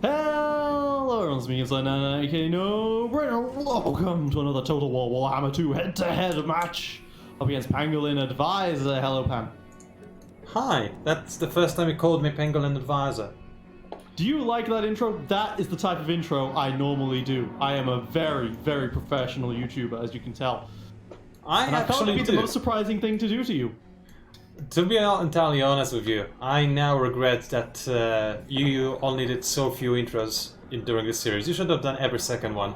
Hello, it's me, it's aka No Brainer. Welcome to another Total War Warhammer 2 head-to-head match up against Pangolin Advisor. Hello, Pan. Hi, that's the first time you called me Pangolin Advisor. Do you like that intro? That is the type of intro I normally do. I am a very, very professional YouTuber, as you can tell. I thought it'd be do. the most surprising thing to do to you. To be entirely honest with you, I now regret that you only did so few intros during this series. You should have done every second one.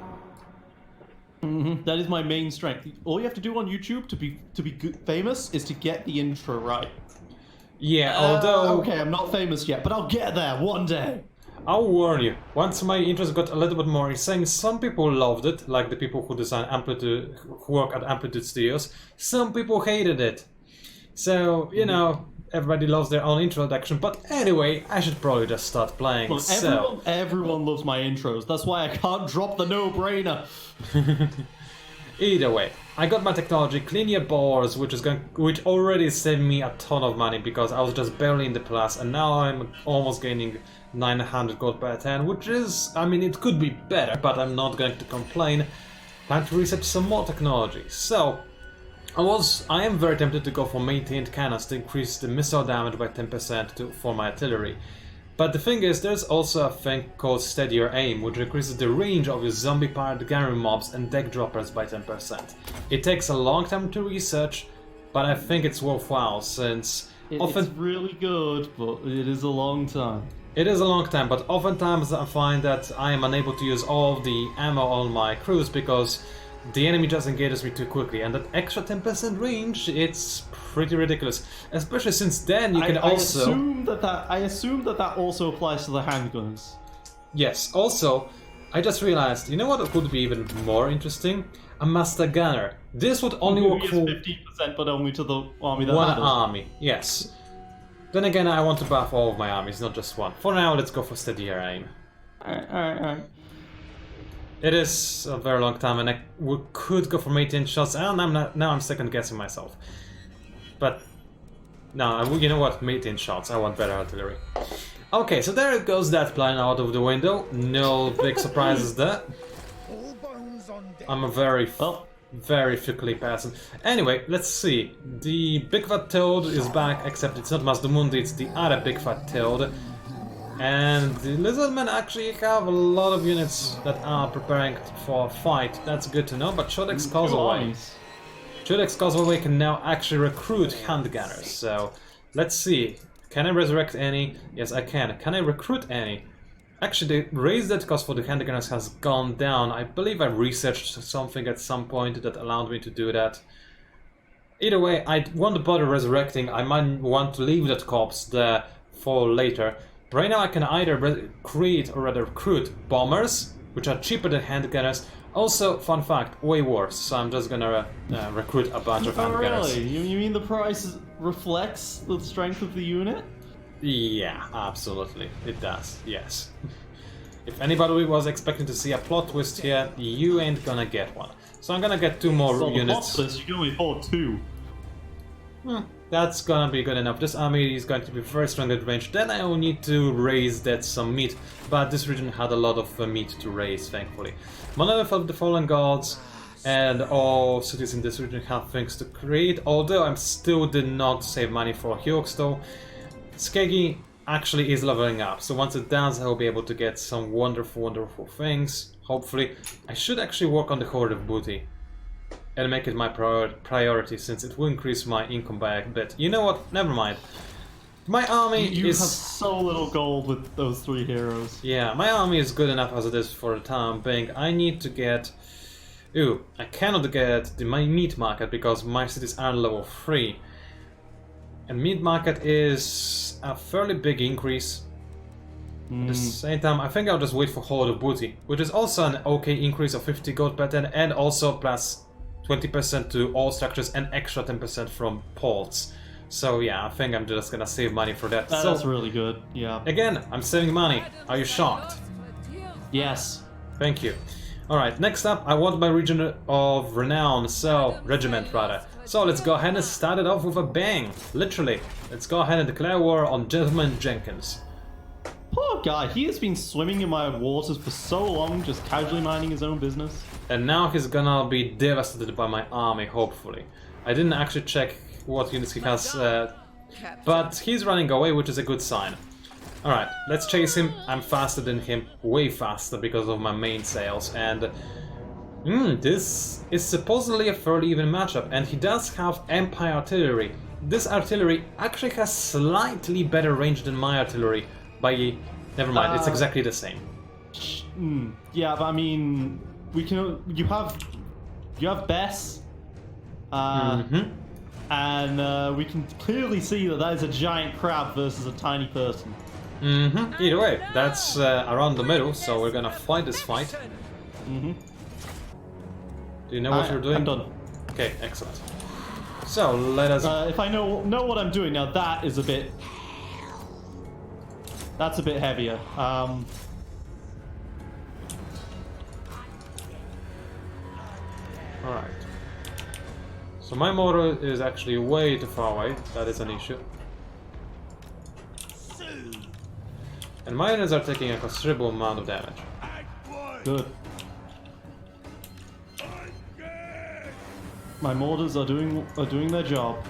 That is my main strength. All you have to do on YouTube to be good, famous is to get the intro right. Yeah, although... Okay, I'm not famous yet, but I'll get there one day. I'll warn you, once my intros got a little bit more insane, some people loved it, like the people who design Amplitude, who work at Amplitude Studios. Some people hated it. So, you know, everybody loves their own introduction, but anyway, I should probably just start playing. Well, everyone loves my intros, that's why I can't drop the no-brainer. Either way, I got my technology, Clean Your Bores, which already saved me a ton of money because I was just barely in the plus, and now I'm almost gaining 900 gold per turn, which is, I mean, it could be better, but I'm not going to complain. Time to research some more technology. So, I am very tempted to go for maintained cannons to increase the missile damage by 10% for my artillery. But the thing is, there's also a thing called steadier aim, which increases the range of your zombie pirate gallery mobs and deck droppers by 10%. It takes a long time to research, but I think it's worthwhile since It's really good, but it is a long time. It is a long time, but oftentimes I find that I am unable to use all of the ammo on my crews because the enemy just engages me too quickly, and that extra 10% range, it's pretty ridiculous. Especially since then you can also... I assume that also applies to the handguns. Yes, also, I just realized, you know what would be even more interesting? A Master Gunner. This would only work for... 15%, but only to the army that one matters. army, yes. Then again, I want to buff all of my armies, not just one. For now, let's go for steadier aim. Alright. It is a very long time, and we could go for maintained shots, and now I'm second guessing myself. But no, you know what? Maintained shots. I want better artillery. Okay, so there goes that plan out of the window. No big surprises there. I'm a very fickly person. Anyway, let's see. The big fat toad is back, except it's not Mazdamundi, it's the other big fat toad. And the lizardmen actually have a lot of units that are preparing for a fight. That's good to know, but Codex Causeway can now actually recruit handgunners. So, let's see. Can I resurrect any? Yes, I can. Can I recruit any? Actually, the raise that cost for the handgunners has gone down. I believe I researched something at some point that allowed me to do that. Either way, I won't bother resurrecting. I might want to leave that corpse there for later. Right now I can either create or rather recruit bombers, which are cheaper than handgunners. Also, fun fact, way worse, so I'm just gonna recruit a bunch of handgunners. Really? You mean the price reflects the strength of the unit? Yeah, absolutely. It does, yes. If anybody was expecting to see a plot twist here, you ain't gonna get one. So I'm gonna get two more units. The plot twist, you can only afford two. That's gonna be good enough. This army is going to be very strong at range. Then I will need to raise that some meat. But this region had a lot of meat to raise, thankfully. Monolith of the Fallen Gods and all cities in this region have things to create. Although I still did not save money for Hyoksto. Skeggy actually is leveling up. So once it does, I will be able to get some wonderful, wonderful things. Hopefully. I should actually work on the Horde of Booty and make it my priority, since it will increase my income by a bit. You know what? Never mind. My army You have so little gold with those three heroes. Yeah, my army is good enough as it is for the time being. I need to get... Ooh, I cannot get my meat market because my cities are level 3. And meat market is a fairly big increase. At the same time, I think I'll just wait for Horde of Booty, which is also an okay increase of 50 gold per turn, and also plus 20% to all structures and extra 10% from ports. So yeah, I think I'm just gonna save money for that. That's really good, yeah. Again, I'm saving money. Are you shocked? Yes. Thank you. Alright, next up, I want my region of renown, regiment rather. So let's go ahead and start it off with a bang. Literally. Let's go ahead and declare war on Gentleman Jenkins. Poor guy, he has been swimming in my waters for so long, just casually minding his own business. And now he's gonna be devastated by my army, hopefully. I didn't actually check what units he has, but he's running away, which is a good sign. Alright, let's chase him. I'm faster than him, way faster because of my main sails, and this is supposedly a fairly even matchup, and he does have Empire artillery. This artillery actually has slightly better range than my artillery by... Never mind, it's exactly the same. Yeah, but I mean, we can... You have Bess, and we can clearly see that is a giant crab versus a tiny person. Either way, that's around the middle, so we're gonna fight this fight. Do you know what you're doing? I'm done. Okay, excellent. So, let us... if I know what I'm doing now, that is a bit... That's a bit heavier. Alright. So my motor is actually way too far away. That is an issue. And my units are taking a considerable amount of damage. Good. My mortars are doing their job.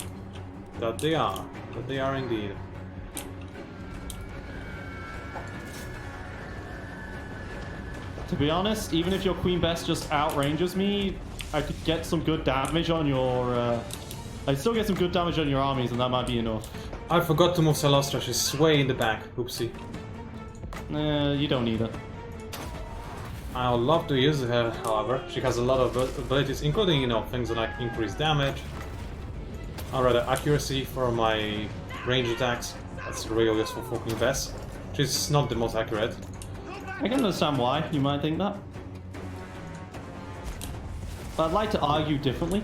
That they are. That they are indeed. To be honest, even if your Queen Bess just outranges me, I could get some good damage on your... I'd still get some good damage on your armies, and that might be enough. I forgot to move Salastra. She's way in the back. Oopsie. You don't need her. I would love to use her, however. She has a lot of abilities, including, you know, things like increased damage, or rather accuracy for my range attacks. That's real useful for Queen Bess. She's not the most accurate. I can understand why you might think that. But I'd like to argue differently.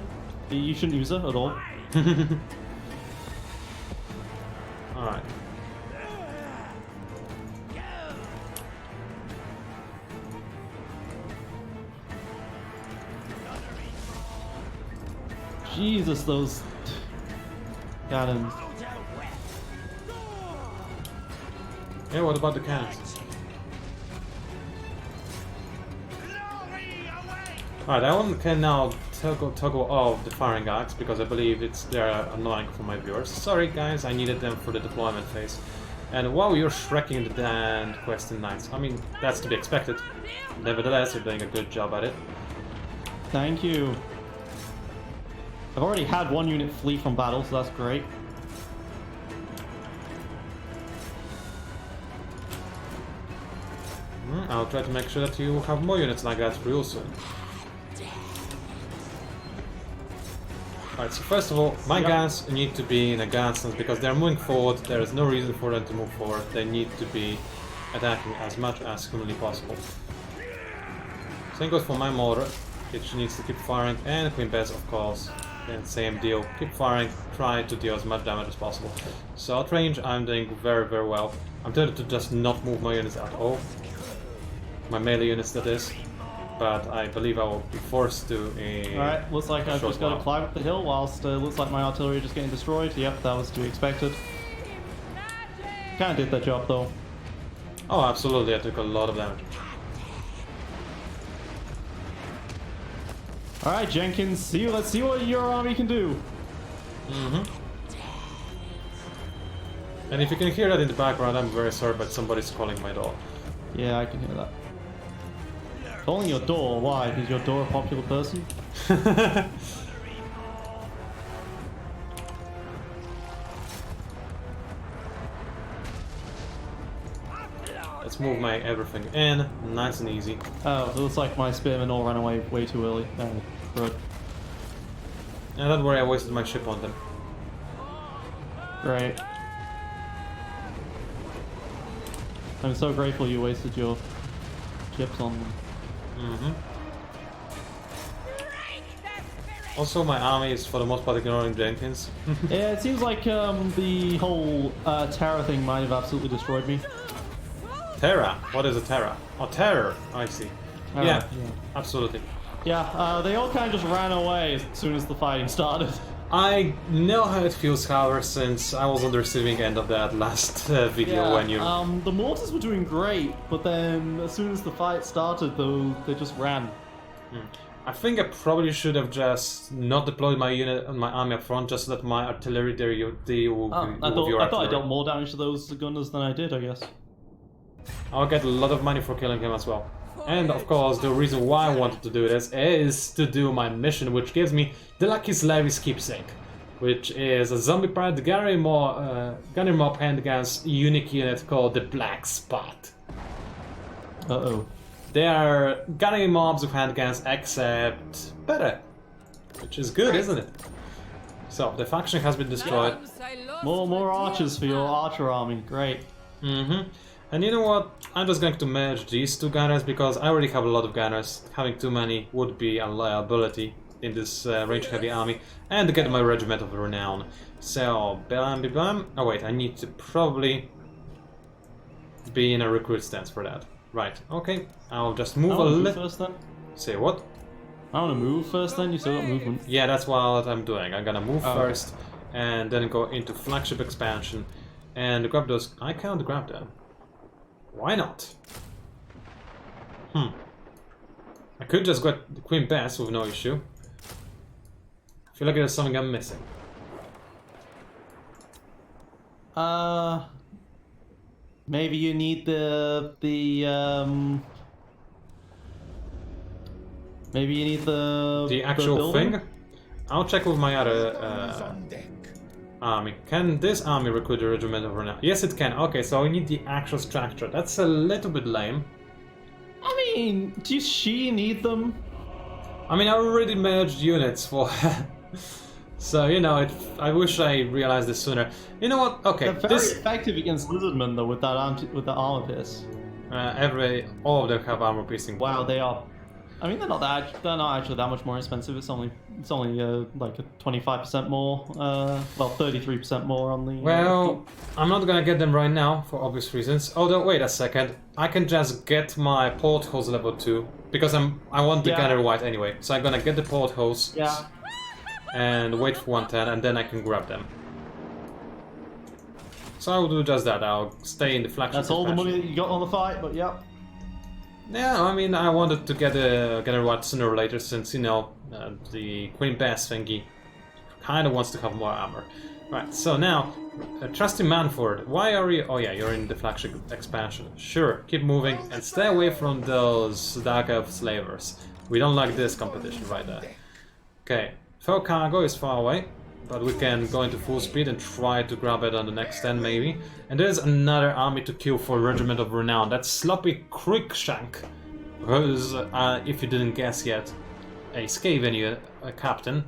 You shouldn't use her at all. Alright. Jesus, those cannons. Yeah, what about the cannons? Alright, that one can now toggle off the firing arcs because I believe they're annoying for my viewers. Sorry guys, I needed them for the deployment phase. And wow, you're shrekking the damned Questing Knights. I mean, that's to be expected. Nevertheless, you're doing a good job at it. Thank you. I've already had one unit flee from battle, so that's great. I'll try to make sure that you have more units like that real soon. Alright, so first of all, my guns need to be in a gun stance because they're moving forward. There is no reason for them to move forward. They need to be attacking as much as humanly possible. Same goes for my mortar. It needs to keep firing, and Queen Bess, of course. And same deal. Keep firing. Try to deal as much damage as possible. So at range, I'm doing very, very well. I'm tempted to just not move my units at all. My melee units, that is. But I believe I will be forced to. Alright, looks like I've just got to climb up the hill whilst looks like my artillery are just getting destroyed. Yep, that was to be expected. Kinda did that job though. Oh, absolutely, I took a lot of damage. Alright, Jenkins, let's see what your army can do. And if you can hear that in the background, I'm very sorry, but somebody's calling my door. Yeah, I can hear that. Calling your door? Why? Is your door a popular person? Let's move my everything in, nice and easy. Oh, it looks like my spearmen all ran away way too early. Oh, good. And don't worry, I wasted my ship on them. Great. I'm so grateful you wasted your chips on them. Also, my army is for the most part ignoring Jenkins. Yeah, it seems like the whole Terra thing might have absolutely destroyed me. Terra? What is a Terra? Oh, terror! I see. Yeah, absolutely. Yeah, they all kind of just ran away as soon as the fighting started. I know how it feels, however, since I was on the receiving end of that last video Yeah, when you... the mortars were doing great, but then as soon as the fight started, though, they just ran. I think I probably should have just not deployed my unit and my army up front, just let my artillery deal with your I thought I dealt more damage to those gunners than I did, I guess. I'll get a lot of money for killing him as well. And of course, the reason why I wanted to do this is to do my mission, which gives me the Lucky Slave's Keepsake, which is a zombie pirate Gunner Mob handguns unique unit called the Black Spot. Uh-oh. They are gunning mobs with handguns, except better, which is good, isn't it? So the faction has been destroyed. More archers for your archer army. Great. And you know what? I'm just going to merge these two gunners because I already have a lot of gunners. Having too many would be a liability in this range-heavy army, and to get my regiment of renown. So bam, bam. Oh wait, I need to probably be in a recruit stance for that. Right, okay, I'll just move a little... first then? Say what? I want to move first then, you still got movement. Yeah, that's what I'm doing. I'm gonna move first, okay. And then go into flagship expansion, and grab those... I can't grab them. Why not? I could just get the Queen Bess with no issue. I feel like there's something I'm missing. Maybe you need maybe you need the actual thing? I'll check with my other army. Can this army recruit a regiment of renown? Yes, it can. Okay, so we need the actual structure. That's a little bit lame. I mean, does she need them? I mean, I already merged units for... So, you know, I wish I realized this sooner. You know what? Okay, they're very effective against lizardmen though with that armor pierce. All of them have armor piercing. Wow, they are. I mean, they're not actually that much more expensive. It's only like a 25% more. Well, 33% more on the. Well, I'm not gonna get them right now for obvious reasons. Although, wait a second, I can just get my portholes level 2 because I want the gunner white anyway. So I'm gonna get the portholes. Yeah. And wait for 110, and then I can grab them. So I'll do just that. I'll stay in the flagship. That's all the money that you got on the fight, but yep. Yeah, I mean, I wanted to get a white sooner or later, since, you know, the Queen Bess thingy kind of wants to have more armor. Right, so now, Trusty Manford, why are you... Oh yeah, you're in the flagship expansion. Sure, keep moving, and stay away from those Dark Elf slavers. We don't like this competition right there. Okay. Fell cargo is far away, but we can go into full speed and try to grab it on the next 10 maybe. And there's another army to kill for Regiment of Renown. That's Sloppy Creekshank, who's, if you didn't guess yet, a Skaven captain.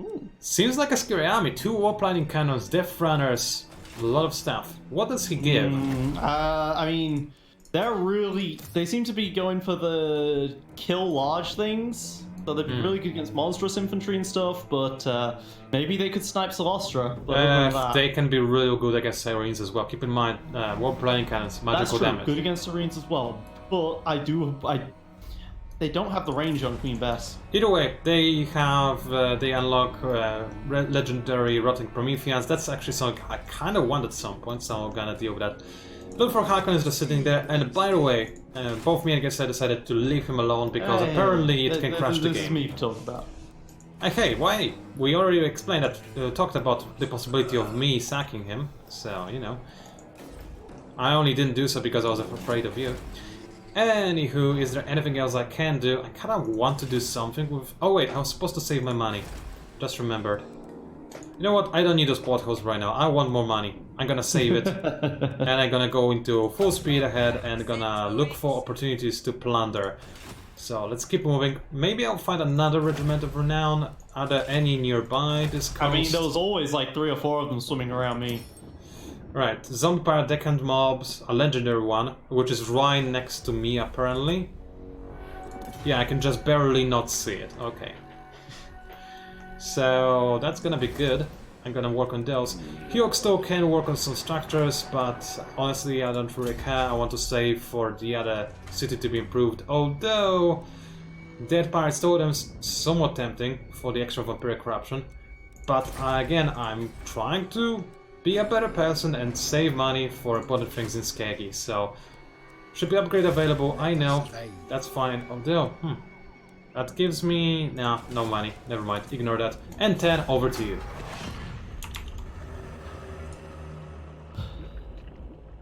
Ooh. Seems like a scary army. 2 war planning cannons, death runners, a lot of stuff. What does he give? I mean, they seem to be going for the kill large things. So they'd be really good against monstrous infantry and stuff, but maybe they could snipe Celostra. They can be really good against Sirens as well. Keep in mind, war planning cannons, magical damage. Good against Sirens as well. But they don't have the range on Queen Bess. Either way, they unlock legendary Rotting Prometheans. That's actually something I kind of want at some point, so I'm gonna deal with that. Look for Hakon is just sitting there, and by the way, both me and Gessa decided to leave him alone because apparently it can crash the game. This is me talking about. Hey, why? We already explained that, talked about the possibility of me sacking him, so, you know. I only didn't do so because I was afraid of you. Anywho, is there anything else I can do? I kind of want to do something with... Oh wait, I was supposed to save my money. Just remembered. You know what? I don't need those portholes right now. I want more money. I'm gonna save it. And I'm gonna go into full speed ahead and gonna look for opportunities to plunder. So let's keep moving. Maybe I'll find another regiment of renown. Are there any nearby this coast? I mean, there was always like 3 or 4 of them swimming around me. Right, zombie pirate deckhand mobs, a legendary one, which is right next to me apparently. Yeah, I can just barely not see it. Okay. So that's gonna be good. I'm gonna work on those. Hyok still can work on some structures, but honestly I don't really care. I want to save for the other city to be improved. Although Dead Pirates Totem's somewhat tempting for the extra vampiric corruption. but again, I'm trying to be a better person and save money for important things in Skaggy, so should be upgrade available, I know, that's fine, although, that gives me, no money, never mind, ignore that, and 10, over to you.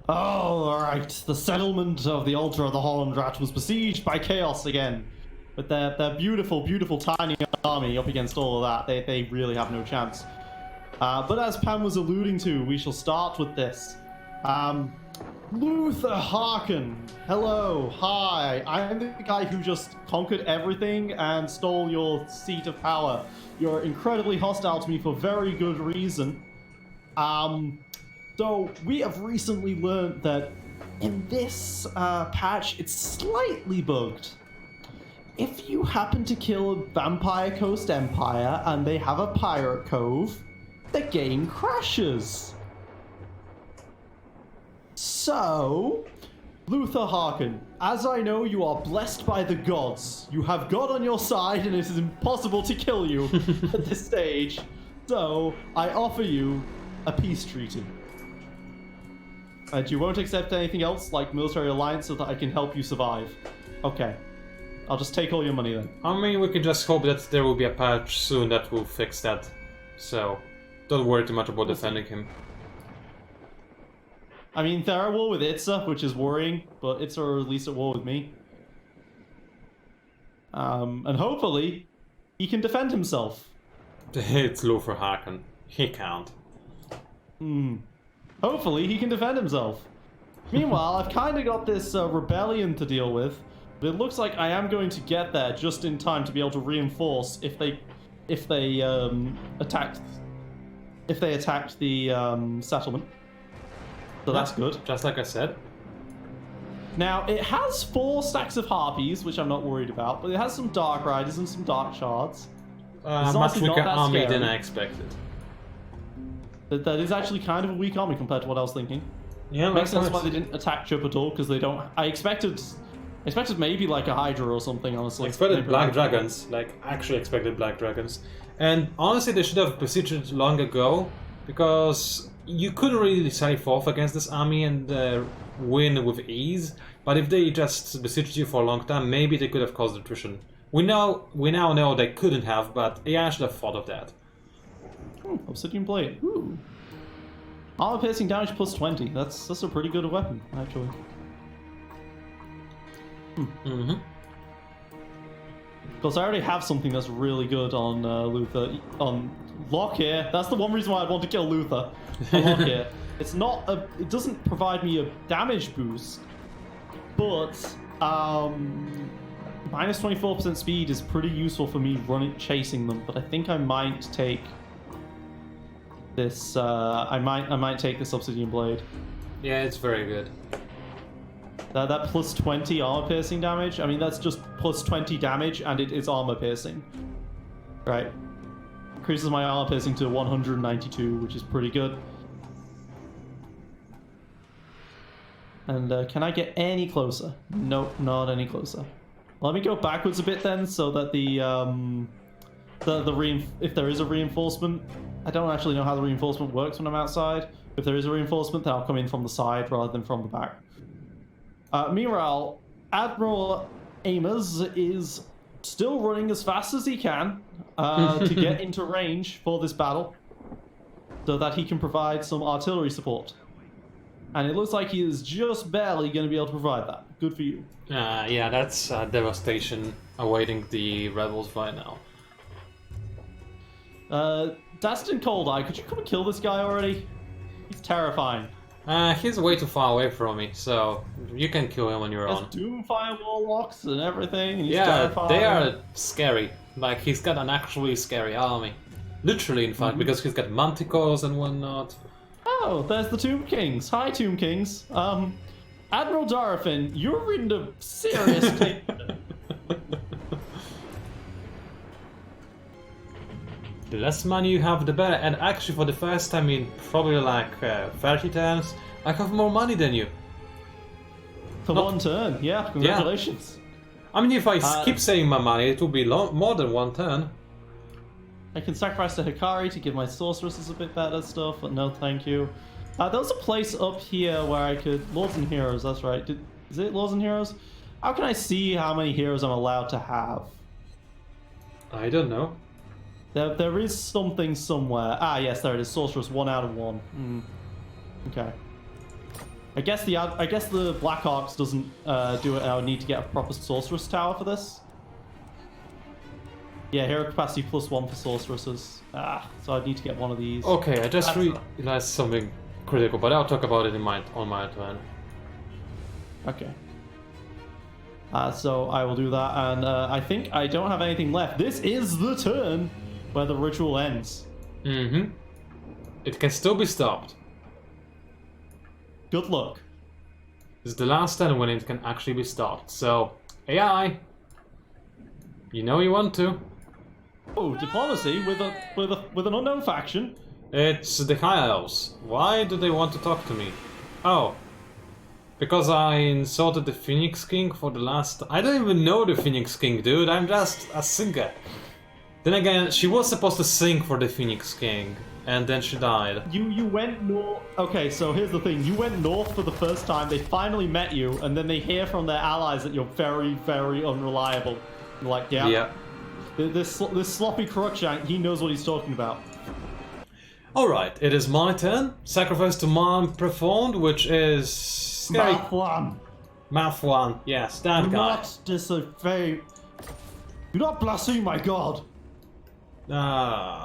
Oh, alright. The settlement of the Altar of the Hollandrat was besieged by chaos again. With their beautiful, beautiful tiny army up against all of that, they really have no chance. But as Pam was alluding to, we shall start with this. Luther Harkin. Hello, hi. I'm the guy who just conquered everything and stole your seat of power. You're incredibly hostile to me for very good reason. So we have recently learned that in this patch, it's slightly bugged. If you happen to kill a Vampire Coast Empire and they have a pirate cove, the game crashes. So, Luther Harkin, as I know you are blessed by the gods. You have God on your side and it is impossible to kill you at this stage. So, I offer you a peace treaty. And you won't accept anything else like military alliance so that I can help you survive. Okay. I'll just take all your money then. I mean, we can just hope that there will be a patch soon that will fix that. So, don't worry too much about defending him. I mean, they're at war with Itza, which is worrying, but Itza are at least at war with me. And hopefully, he can defend himself. It's Luther Harkin. He can't. Hopefully, he can defend himself. Meanwhile, I've kind of got this rebellion to deal with. But it looks like I am going to get there just in time to be able to reinforce if they attacked the settlement. So that's good. Just like I said. Now it has 4 stacks of harpies, which I'm not worried about, but it has some dark riders and some dark shards. Much weaker army than I expected. That is actually kind of a weak army compared to what I was thinking. Yeah, makes sense why they didn't attack Chip at all, because they don't. I expected maybe like a Hydra or something, honestly. I expected maybe Black Dragons, like actually expected Black Dragons. And honestly, they should have besieged it long ago, because you couldn't really save off against this army and win with ease. But if they just besieged you for a long time, maybe they could have caused attrition. We now know they couldn't have, but AI should have thought of that. Obsidian Blade. Ooh. Armor piercing damage plus 20. That's a pretty good weapon, actually. Because I already have something that's really good on Luther. On Lockyer. That's the one reason why I'd want to kill Luther. On Lockyer. It doesn't provide me a damage boost, but minus 24% speed is pretty useful for me chasing them. But I think I might take this. I might take this Obsidian Blade. Yeah, it's very good. That plus 20 armor piercing damage, I mean, that's just plus 20 damage and it is armor piercing. Right. Increases my armor piercing to 192, which is pretty good. And can I get any closer? Nope, not any closer. Let me go backwards a bit then, so that if there is a reinforcement, I don't actually know how the reinforcement works when I'm outside. If there is a reinforcement, then I'll come in from the side rather than from the back. Meanwhile, Admiral Amos is still running as fast as he can to get into range for this battle so that he can provide some artillery support. And it looks like he is just barely going to be able to provide that. Good for you. Yeah, that's devastation awaiting the rebels right now. Dastin Cold-Eye, could you come and kill this guy already? He's terrifying. He's way too far away from me, so you can kill him on your own. Doomfire warlocks and everything. And he's yeah, terrifying. They are scary. Like, he's got an actually scary army. Literally, in fact, because he's got manticores and whatnot. Oh, there's the Tomb Kings. Hi, Tomb Kings. Admiral Darafin, you're in a serious danger. The less money you have, the better. And actually, for the first time in probably like 30 times, I have more money than you. For one turn, yeah, congratulations. Yeah. I mean, if I keep saving my money, it will be more than one turn. I can sacrifice the Hikari to give my sorceresses a bit better stuff, but no thank you. There was a place up here where I could... Lords and Heroes, that's right. Is it Lords and Heroes? How can I see how many heroes I'm allowed to have? I don't know. There is something somewhere. Ah, yes, there it is. Sorceress, 1 out of 1. Okay. I guess the Black Arcs doesn't do it. I would need to get a proper Sorceress Tower for this. Yeah, hero capacity +1 for sorceresses. So I'd need to get one of these. Okay, I just realized something critical, but I'll talk about it on my turn. Okay. So I will do that, and I think I don't have anything left. This is the turn where the ritual ends. Mm-hmm. It can still be stopped. Good luck. This is the last turn when it can actually be stopped. So, AI, you know you want to. Oh, diplomacy with an unknown faction. It's the High Elves. Why do they want to talk to me? Oh, because I insulted the Phoenix King for the last... I don't even know the Phoenix King, dude. I'm just a singer. Then again, she was supposed to sing for the Phoenix King, and then she died. You went north... Okay, so here's the thing. You went north for the first time, they finally met you, and then they hear from their allies that you're very, very unreliable. You're like, yeah. This sloppy Crookshank, he knows what he's talking about. Alright, it is my turn. Sacrifice to Mom performed, which is... scary. Math one, yes, that Do guy. not disobey. Do not blaspheme my god.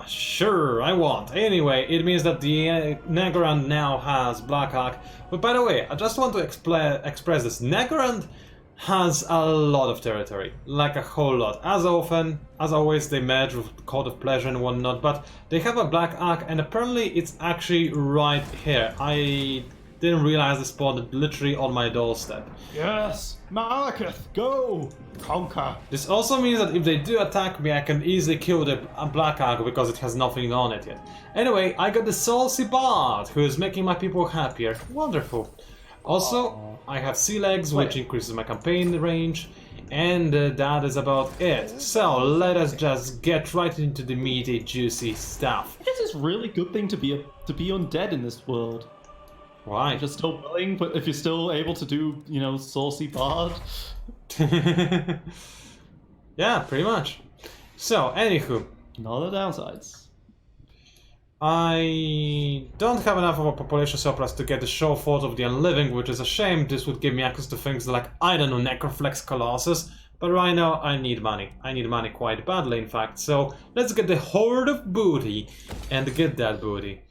Sure, I won't. Anyway, it means that the Nagaran now has Black Arc. But by the way, I just want to express this. Nagaran has a lot of territory, like a whole lot. As always, they merge with Court of Pleasure and whatnot, but they have a Black Arc, and apparently it's actually right here. I didn't realize it spawned literally on my doorstep. Yes, Malekith, go! Conquer. This also means that if they do attack me, I can easily kill the Black Arc because it has nothing on it yet. Anyway, I got the Saucy Bard, who is making my people happier. Wonderful. Also, I have Sea Legs, which increases my campaign range, and that is about it. So, let us just get right into the meaty, juicy stuff. It is a really good thing to be undead in this world. Why? If you're still willing, but if you're still able to do, Saucy Bard. Yeah, pretty much. So, anywho. None of the downsides. I don't have enough of a population surplus to get the show Fort of the Unliving, which is a shame. This would give me access to things like, I don't know, Necroflex Colossus. But right now, I need money. I need money quite badly, in fact. So, let's get the Horde of Booty and get that booty.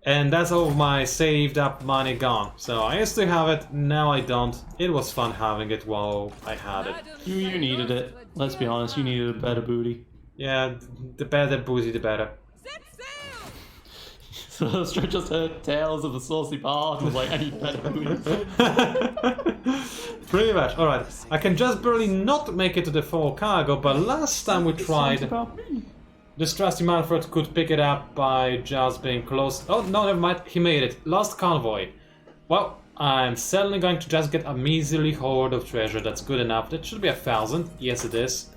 And that's all of my saved up money gone. So I used to have it, now I don't. It was fun having it while I had it. You needed it. Let's be honest, you needed a better booty. Yeah, the better booty, the better. So Stretch just heard tales of the Saucy Bard and was like, I need better booty. Pretty much. Alright, I can just barely not make it to the full cargo, but last time we tried... This trusty Manfred could pick it up by just being close. Oh, no, never mind. He made it. Lost convoy. Well, I'm certainly going to just get a measly hoard of treasure. That's good enough. That should be 1,000. Yes, it is.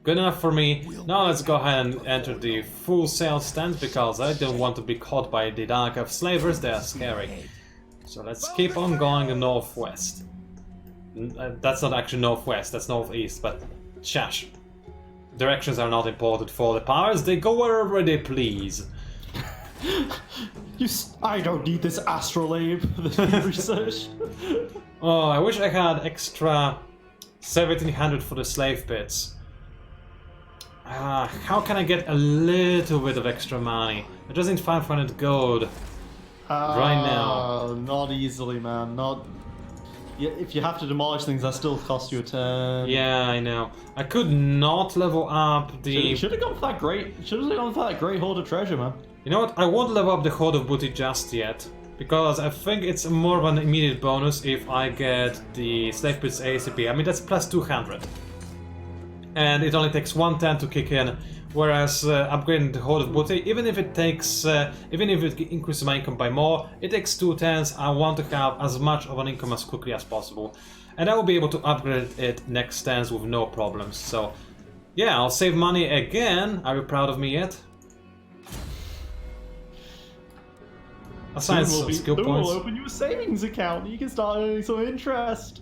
Good enough for me. Now let's go ahead and enter the full sail stand because I don't want to be caught by the dark of slavers. They are scary. So let's keep on going northwest. That's not actually northwest. That's northeast, but shush. Directions are not important for the powers, they go wherever they please. I don't need this astrolabe research. Oh, I wish I had extra 1700 for the slave pits. How can I get a little bit of extra money? I just need 500 gold right now. Not easily, man. Not. Yeah, if you have to demolish things, that still costs you a turn. Yeah, I know. I could not level up the... Should have gone for that great... Should have gone for that great hoard of treasure, man. You know what? I won't level up the Horde of Booty just yet. Because I think it's more of an immediate bonus if I get the Slave Pit's ACP. I mean, that's plus 200. And it only takes 110 to kick in. Whereas upgrading the Horde of Booty, even if it increases my income by more, it takes 2 turns. I want to have as much of an income as quickly as possible. And I will be able to upgrade it next turns with no problems. So Yeah, I'll save money again. Are you proud of me yet? Assign some skill We'll points. open you a savings account. You can start earning some interest.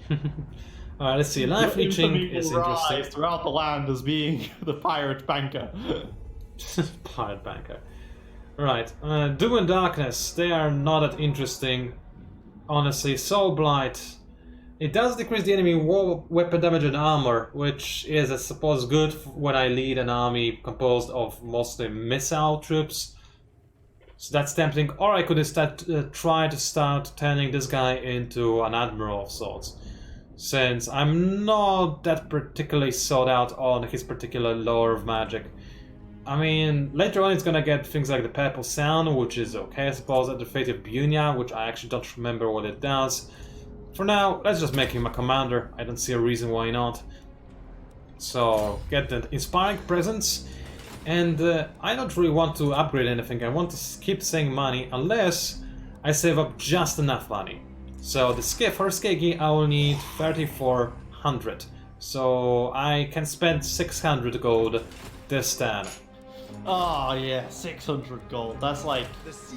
Alright, let's see. Life leeching is interesting. Throughout the land as being the pirate banker. Pirate banker. Right. Doom and Darkness. They are not that interesting. Honestly, Soul Blight. It does decrease the enemy weapon damage and armor, which is, I suppose, good when I lead an army composed of mostly missile troops. So that's tempting. Or I could instead try to start turning this guy into an admiral of sorts, since I'm not that particularly sought out on his particular lore of magic. I mean, later on it's gonna get things like the Purple Sound, which is okay, I suppose, and the Fate of Bunia, which I actually don't remember what it does. For now, let's just make him a commander. I don't see a reason why not. So, get the Inspiring Presence. And I don't really want to upgrade anything. I want to keep saving money unless I save up just enough money. So, the for Skegi, I will need 3,400. So, I can spend 600 gold this turn. Oh, yeah, 600 gold. That's like,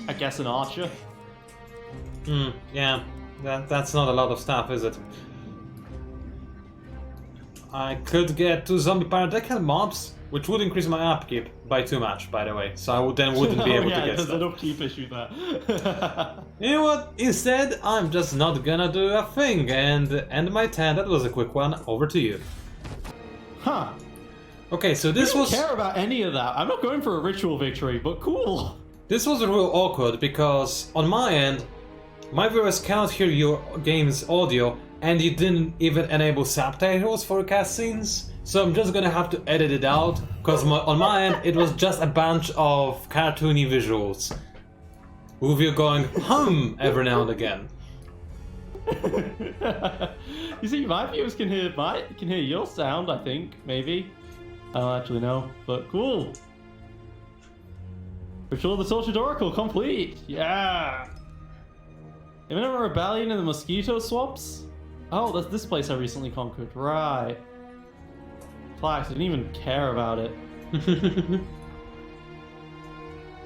I guess, an archer. Yeah. That's not a lot of stuff, is it? I could get 2 zombie pyrotechnic mobs, which would increase my upkeep by too much, by the way. So I wouldn't be able to get there's stuff. an upkeep issue there. You know what? Instead, I'm just not gonna do a thing and end my turn. That was a quick one. Over to you. Huh. Okay, so this I was... don't care about any of that. I'm not going for a ritual victory, but cool. This was real awkward because on my end, my viewers cannot hear your game's audio, and you didn't even enable subtitles for cutscenes. So I'm just gonna have to edit it out, because on my end it was just a bunch of cartoony visuals, with you going hum every now and again. You see, my viewers can hear your sound. I think maybe. I don't actually know, but cool. Ritual of the Tortured Oracle complete. Yeah. Imminent rebellion in the mosquito swamps? Oh, that's this place I recently conquered. Right. Flax, I didn't even care about it.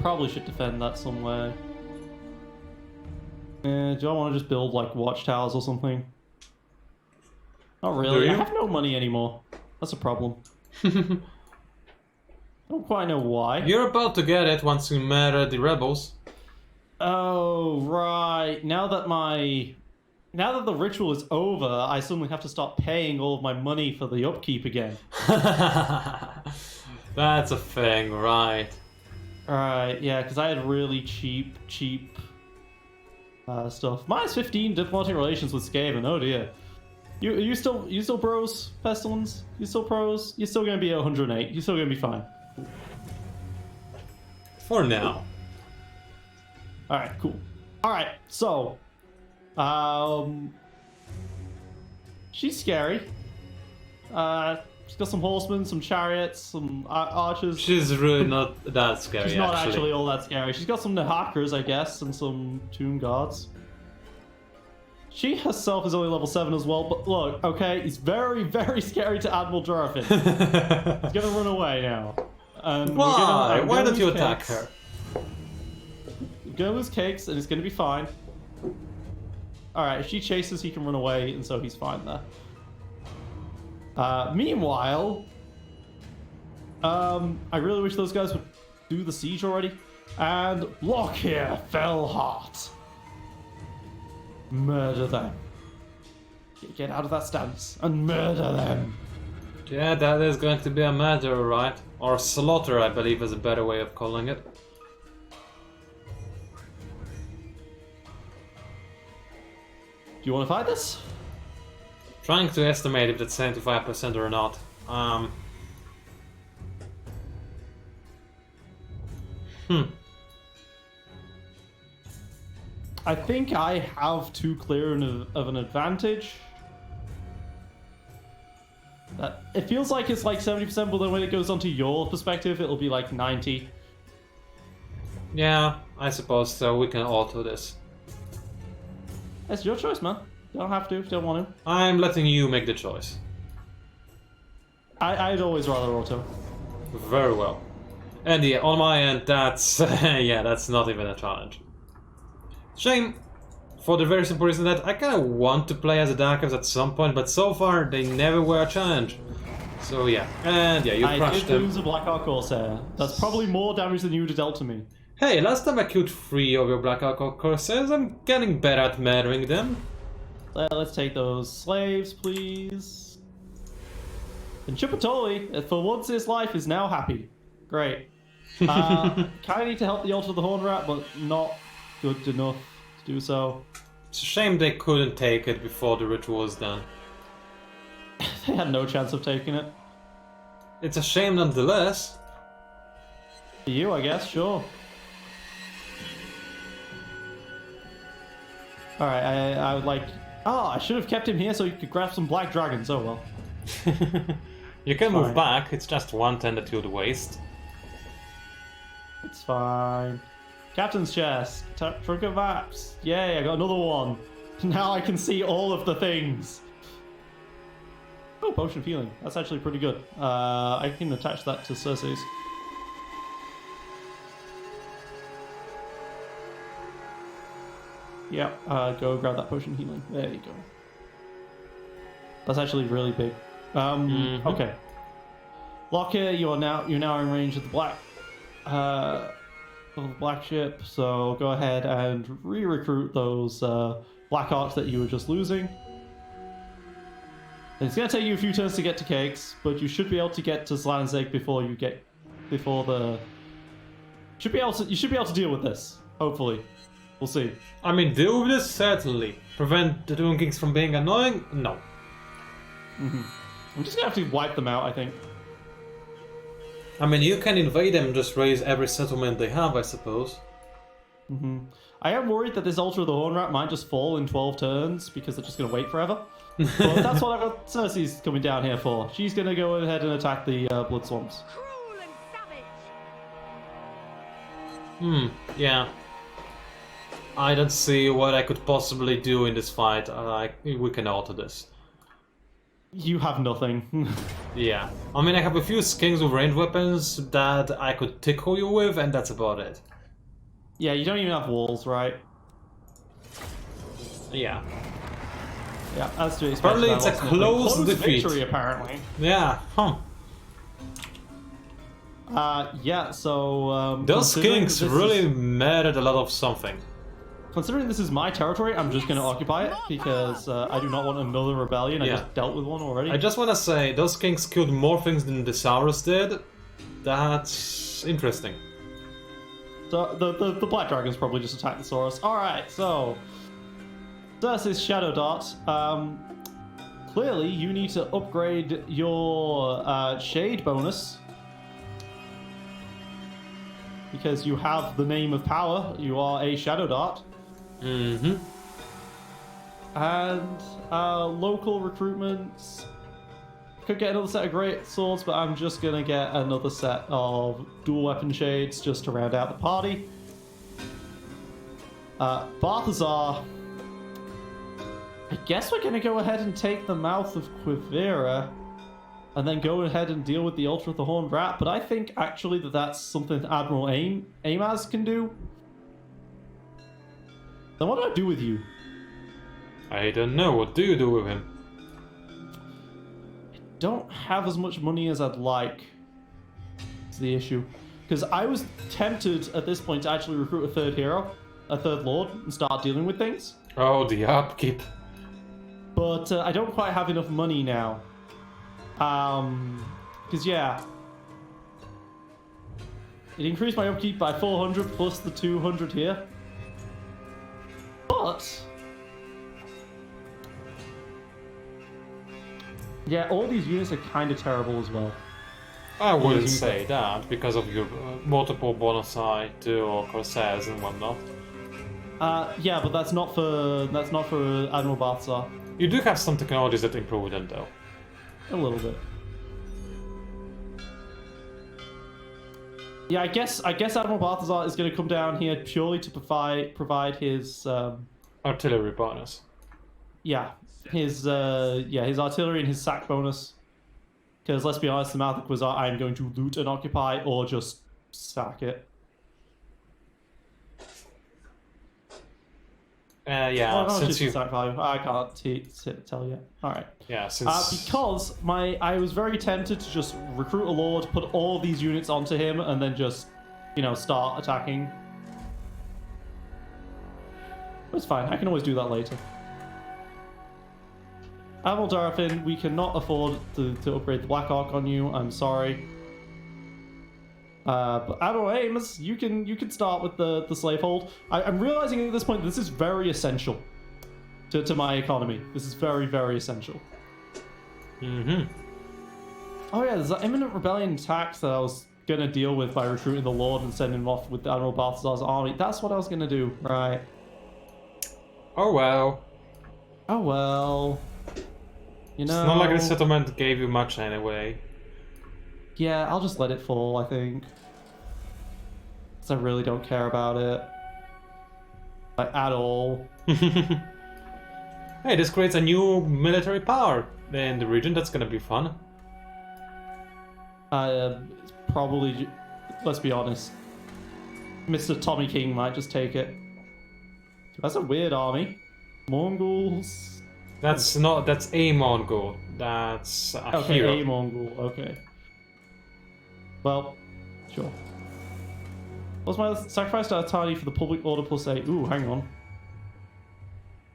Probably should defend that some way. Do I want to just build like watchtowers or something? Not really. I have no money anymore. That's a problem. I don't quite know why. You're about to get it once you murder the rebels. Oh, right. Now that the ritual is over, I suddenly have to start paying all of my money for the upkeep again. That's a thing, right? Alright, yeah, because I had really cheap stuff. Minus 15 diplomatic relations with Skaven, oh dear. You still pros, Pestilence? You still pros? You're still gonna be at 108. You're still gonna be fine. For now. Alright, cool. Alright, so she's scary. She's got some horsemen, some chariots, some archers. She's really not that scary. She's not actually all that scary. She's got some Nahakras, I guess, and some Tomb Guards. She herself is only level 7 as well, but look, okay, it's very, very scary to Admiral Jorafin. He's gonna run away now. Why? Why don't you attack her? We're gonna lose cakes, and it's gonna be fine. Alright, if she chases, he can run away, and so he's fine there. Meanwhile, I really wish those guys would do the siege already. And lock here, Fellheart. Murder them. Get out of that stance and murder them. Yeah, that is going to be a murder, right? Or slaughter, I believe, is a better way of calling it. Do you want to fight this? Trying to estimate if that's 75% or not. I think I have too clear of an advantage. It feels like it's like 70%, but then when it goes onto your perspective, it'll be like 90. Yeah, I suppose so. We can alter this. It's your choice, man. You don't have to if you don't want to. I'm letting you make the choice. I'd always rather auto. Very well. And yeah, on my end, that's yeah, that's not even a challenge. Shame, for the very simple reason that I kind of want to play as a Dark Elves at some point, but so far they never were a challenge. So yeah, and yeah, you crushed them. I did lose a Black Ark Corsair. That's probably more damage than you would have dealt to me. Hey, last time I killed 3 of your Black Ark Corsairs, I'm getting better at murdering them. Let's take those slaves, please. And Chipotoli, for once his life, is now happy. Great. Kind of need to help the Altar of the Horn Rat, but not good enough to do so. It's a shame they couldn't take it before the ritual was done. They had no chance of taking it. It's a shame nonetheless. For you, I guess, sure. Alright, I would like... Oh, I should have kept him here so you could grab some black dragons. Oh well. You can Fine. move back, it's just one turn that you'd waste. It's fine. Captain's chest. Trunk of maps. Yay, I got another one. Now I can see all of the things. Oh, potion of healing. That's actually pretty good. I can attach that to Cersei's. Yep, go grab that potion of healing. There you go. That's actually really big. Okay. Locker, you're now in range of the black ship, so go ahead and re-recruit those black arcs that you were just losing. It's gonna take you a few turns to get to Cakes, but you should be able to get to Slanzeg you should be able to deal with this. Hopefully, we'll see. I mean, deal with this certainly. Prevent the Doom Kings from being annoying? No. I'm just gonna have to wipe them out, I think. I mean, you can invade them and just raise every settlement they have, I suppose. I am worried that this Altar of the Horn Rat might just fall in 12 turns because they're just gonna wait forever. But that's what I've got Cersei's coming down here for. She's gonna go ahead and attack the Blood Swamps. Cruel and savage. Yeah. I don't see what I could possibly do in this fight. We can alter this. You have nothing. Yeah. I mean, I have a few skins with ranged weapons that I could tickle you with, and that's about it. Yeah, you don't even have walls, right? Yeah. Yeah, that's to expect. Apparently it's a close defeat. Victory, apparently. Yeah, Yeah, so... Those kings really murdered a lot of something. Considering this is my territory, I'm just going to occupy it, because I do not want another rebellion. I just dealt with one already. I just want to say, those kings killed more things than the Saurus did. That's interesting. So the Black Dragons probably just attacked the Saurus. Alright, so... Cersei's Shadow Dart. Clearly, you need to upgrade your Shade bonus. Because you have the name of power. You are a Shadow Dart. And local recruitments. Could get another set of great swords, but I'm just gonna get another set of dual weapon shades just to round out the party. Balthazar. I guess we're gonna go ahead and take the mouth of Quivira and then go ahead and deal with the Altar of the Horned Rat, but I think actually that's something Admiral Amaz can do. Then what do I do with you? I don't know. What do you do with him? I don't have as much money as I'd like. Is the issue. Because I was tempted at this point to actually recruit a third hero, a third lord, and start dealing with things. Oh, the upkeep. But I don't quite have enough money now. Because yeah. It increased my upkeep by 400 plus the 200 here. But... yeah, all these units are kind of terrible as well. I wouldn't say that, because of your multiple bonusai to Corsairs and whatnot. Yeah, but that's not for Admiral Balthazar. You do have some technologies that improve them, though. A little bit. Yeah, I guess Admiral Balthazar is going to come down here purely to provide his artillery bonus. Yeah, his artillery and his sack bonus. Because let's be honest, the Mathik was I'm going to loot and occupy or just sack it. Yeah, since you... Sack value. I can't tell you. Alright. Yeah, since... because I was very tempted to just recruit a lord, put all these units onto him, and then just, you know, start attacking. It's fine, I can always do that later. Admiral Darafin, we cannot afford to upgrade the Black Ark on you, I'm sorry. But Admiral Ames, you can start with the slavehold. I'm realizing at this point this is very essential to my economy. This is very, very essential. Mm-hmm. Oh yeah, there's that imminent rebellion tax that I was gonna deal with by recruiting the Lord and sending him off with Admiral Balthazar's army. That's what I was gonna do, right? Oh well. Oh well. You know... It's not like the settlement gave you much anyway. Yeah, I'll just let it fall, I think. Because I really don't care about it. Like, at all. Hey, this creates a new military power in the region. That's gonna be fun. It's probably... Let's be honest. Mr. Tommy King might just take it. That's a weird army. Mongols... That's not... That's a Mongol. That's a hero. Okay, a Mongol. Okay. Well, sure. What's my sacrifice to Atani for the public order plus 8? Ooh, hang on.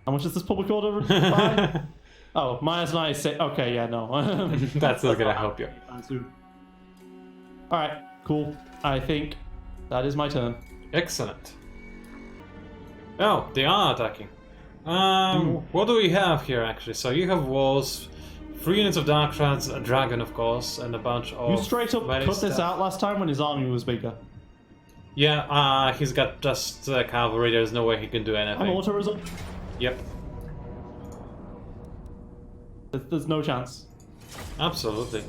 How much is this public order by? Oh, -9 is 6. Okay, yeah, no. That's not gonna help you. Alright, cool. I think that is my turn. Excellent. Oh, they are attacking. What do we have here actually? So you have walls, 3 units of dark shards, a dragon of course, and a bunch of... You straight up cut this out last time when his army was bigger. Yeah, he's got just cavalry, there's no way he can do anything. And autorism? Yep. There's no chance. Absolutely.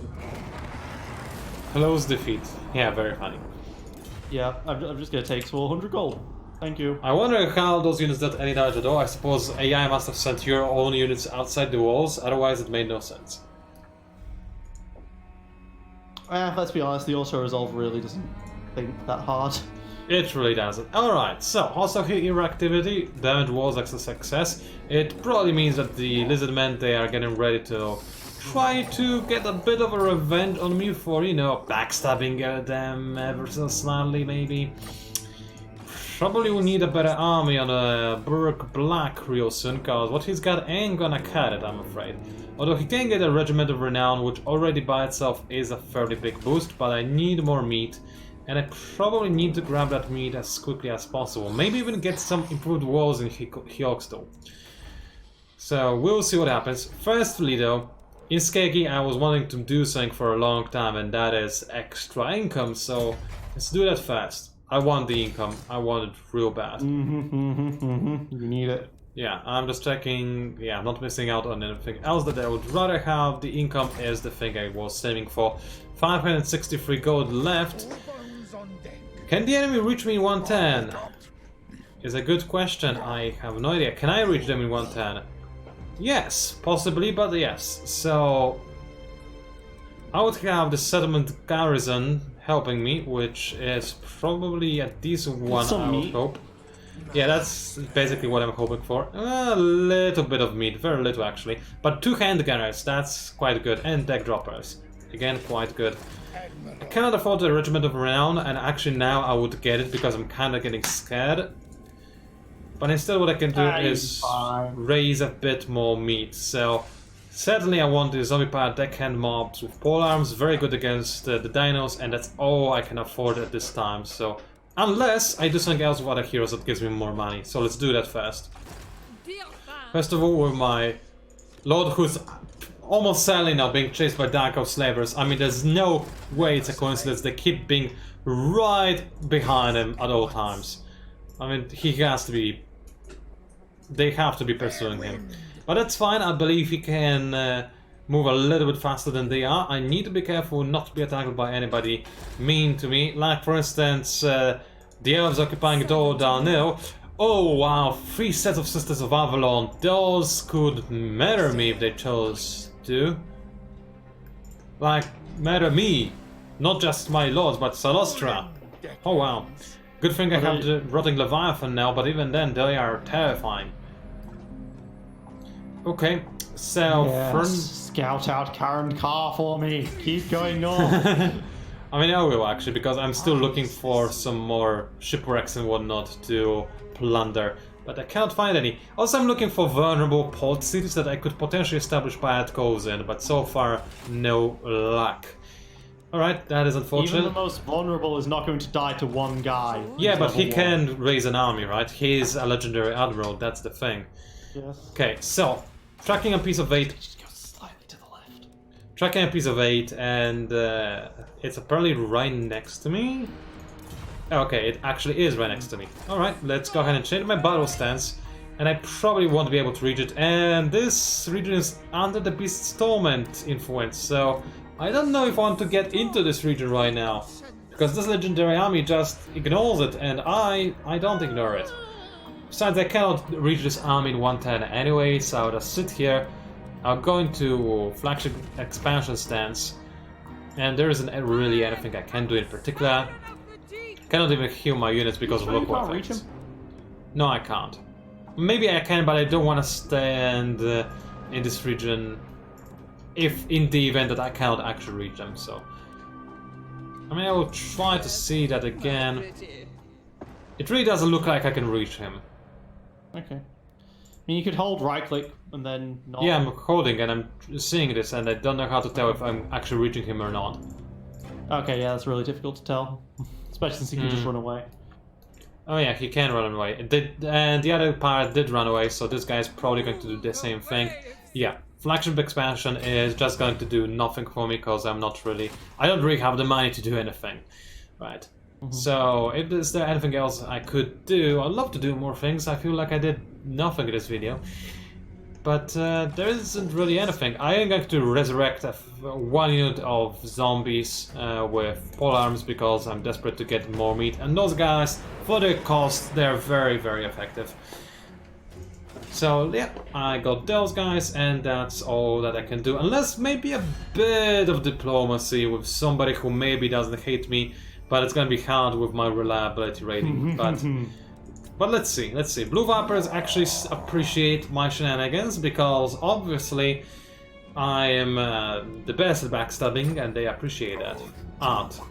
Close defeat. Yeah, very funny. Yeah, I'm just gonna take 400 gold. Thank you. I wonder how those units did any damage at all. I suppose AI must have sent your own units outside the walls, otherwise it made no sense. Let's be honest, the auto-resolve really doesn't think that hard. It really doesn't. Alright, so also here activity, damage was a success. It probably means that the lizard men, they are getting ready to try to get a bit of a revenge on me for, you know, backstabbing them ever so slightly maybe. Probably will need a better army on a Burke Black real soon, cause what he's got ain't gonna cut it, I'm afraid. Although he can get a Regiment of Renown, which already by itself is a fairly big boost, but I need more meat, and I probably need to grab that meat as quickly as possible. Maybe even get some improved walls in Hyoxto. So we'll see what happens. Firstly though, in Skegi I was wanting to do something for a long time, and that is extra income, so let's do that fast. I want the income. I want it real bad. You need it. Yeah, I'm just checking. Yeah, I'm not missing out on anything else that I would rather have. The income is the thing I was saving for. 563 gold left. Can the enemy reach me in 110? Is a good question. I have no idea. Can I reach them in 110? Yes, possibly, but yes. So I would have the settlement garrison helping me, which is probably a decent one, I would hope. Yeah, that's basically what I'm hoping for. A little bit of meat, very little actually. But 2 hand gunners, that's quite good. And deck droppers, again quite good. I cannot afford a Regiment of Renown, and actually now I would get it because I'm kind of getting scared. But instead what I can do is raise a bit more meat, so... Certainly I want the zombie pirate deckhand mobs with polearms, very good against the dinos, and that's all I can afford at this time, so... Unless I do something else with other heroes that gives me more money, so let's do that first. First of all with my lord who's almost sadly now being chased by Dark Elf slavers. I mean, there's no way it's a coincidence, they keep being right behind him at all times. I mean, he has to be... They have to be pursuing him. But that's fine, I believe he can move a little bit faster than they are. I need to be careful not to be attacked by anybody mean to me. Like, for instance, the elves occupying Dol Dalnil. Oh wow, 3 sets of Sisters of Avalon. Those could murder me if they chose to. Like, matter me. Not just my lords, but Salostra. Oh wow. Good thing I have the rotting Leviathan now, but even then they are terrifying. Okay, so scout out Karen Carr for me. Keep going north. I mean, I will actually, because I'm still looking for some more shipwrecks and whatnot to plunder, but I can't find any. Also, I'm looking for vulnerable port cities that I could potentially establish pirate coves in, but so far, no luck. Alright, that is unfortunate. Even the most vulnerable is not going to die to one guy. Yeah, but he can raise an army, right? He's a legendary admiral, that's the thing. Yes. Okay, so, tracking a piece of 8. Just go slightly to the left. Tracking a piece of 8, and it's apparently right next to me. Okay, it actually is right next to me. Alright, let's go ahead and change my battle stance. And I probably won't be able to reach it. And this region is under the Beast's Torment influence, so I don't know if I want to get into this region right now. Because this legendary army just ignores it, and I don't ignore it. Besides, I cannot reach this army in one turn anyway, so I'll just sit here. I'll go into flagship expansion stance. And there isn't really anything I can do in particular. Cannot even heal my units because of local effects. No, I can't. Maybe I can, but I don't want to stand in this region if in the event that I cannot actually reach them, so... I mean, I will try to see that again. It really doesn't look like I can reach him. Okay. I mean, you could hold right click and then not... Yeah, I'm holding and I'm seeing this and I don't know how to tell if I'm actually reaching him or not. Okay, yeah, that's really difficult to tell. Especially since he can just run away. Oh yeah, he can run away. It did, and the other pirate did run away, so this guy is probably going to do the same thing. Yeah, flagship expansion is just going to do nothing for me because I don't really have the money to do anything. Right. So, is there anything else I could do? I'd love to do more things. I feel like I did nothing in this video. But there isn't really anything. I am going to resurrect one unit of zombies with polearms because I'm desperate to get more meat. And those guys, for their cost, they're very, very effective. So yeah, I got those guys and that's all that I can do. Unless maybe a bit of diplomacy with somebody who maybe doesn't hate me. But it's gonna be hard with my reliability rating. But let's see. Blue Vipers actually appreciate my shenanigans because obviously I am the best at backstabbing and they appreciate that. Aren't.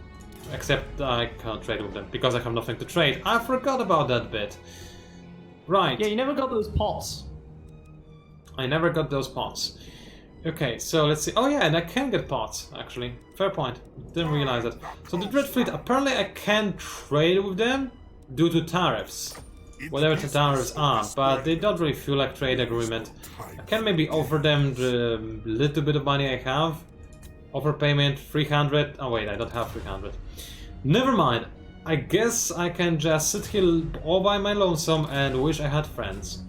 Except I can't trade with them because I have nothing to trade. I forgot about that bit. Right. Yeah, you never got those pots. I never got those pots. Okay, so let's see. Oh yeah, and I can get pots, actually. Fair point. Didn't realize that. So the Dread Fleet, apparently I can trade with them due to tariffs. Whatever the tariffs are, but they don't really feel like trade agreement. I can maybe offer them the little bit of money I have. Offer payment 300. Oh wait, I don't have 300. Never mind. I guess I can just sit here all by my lonesome and wish I had friends.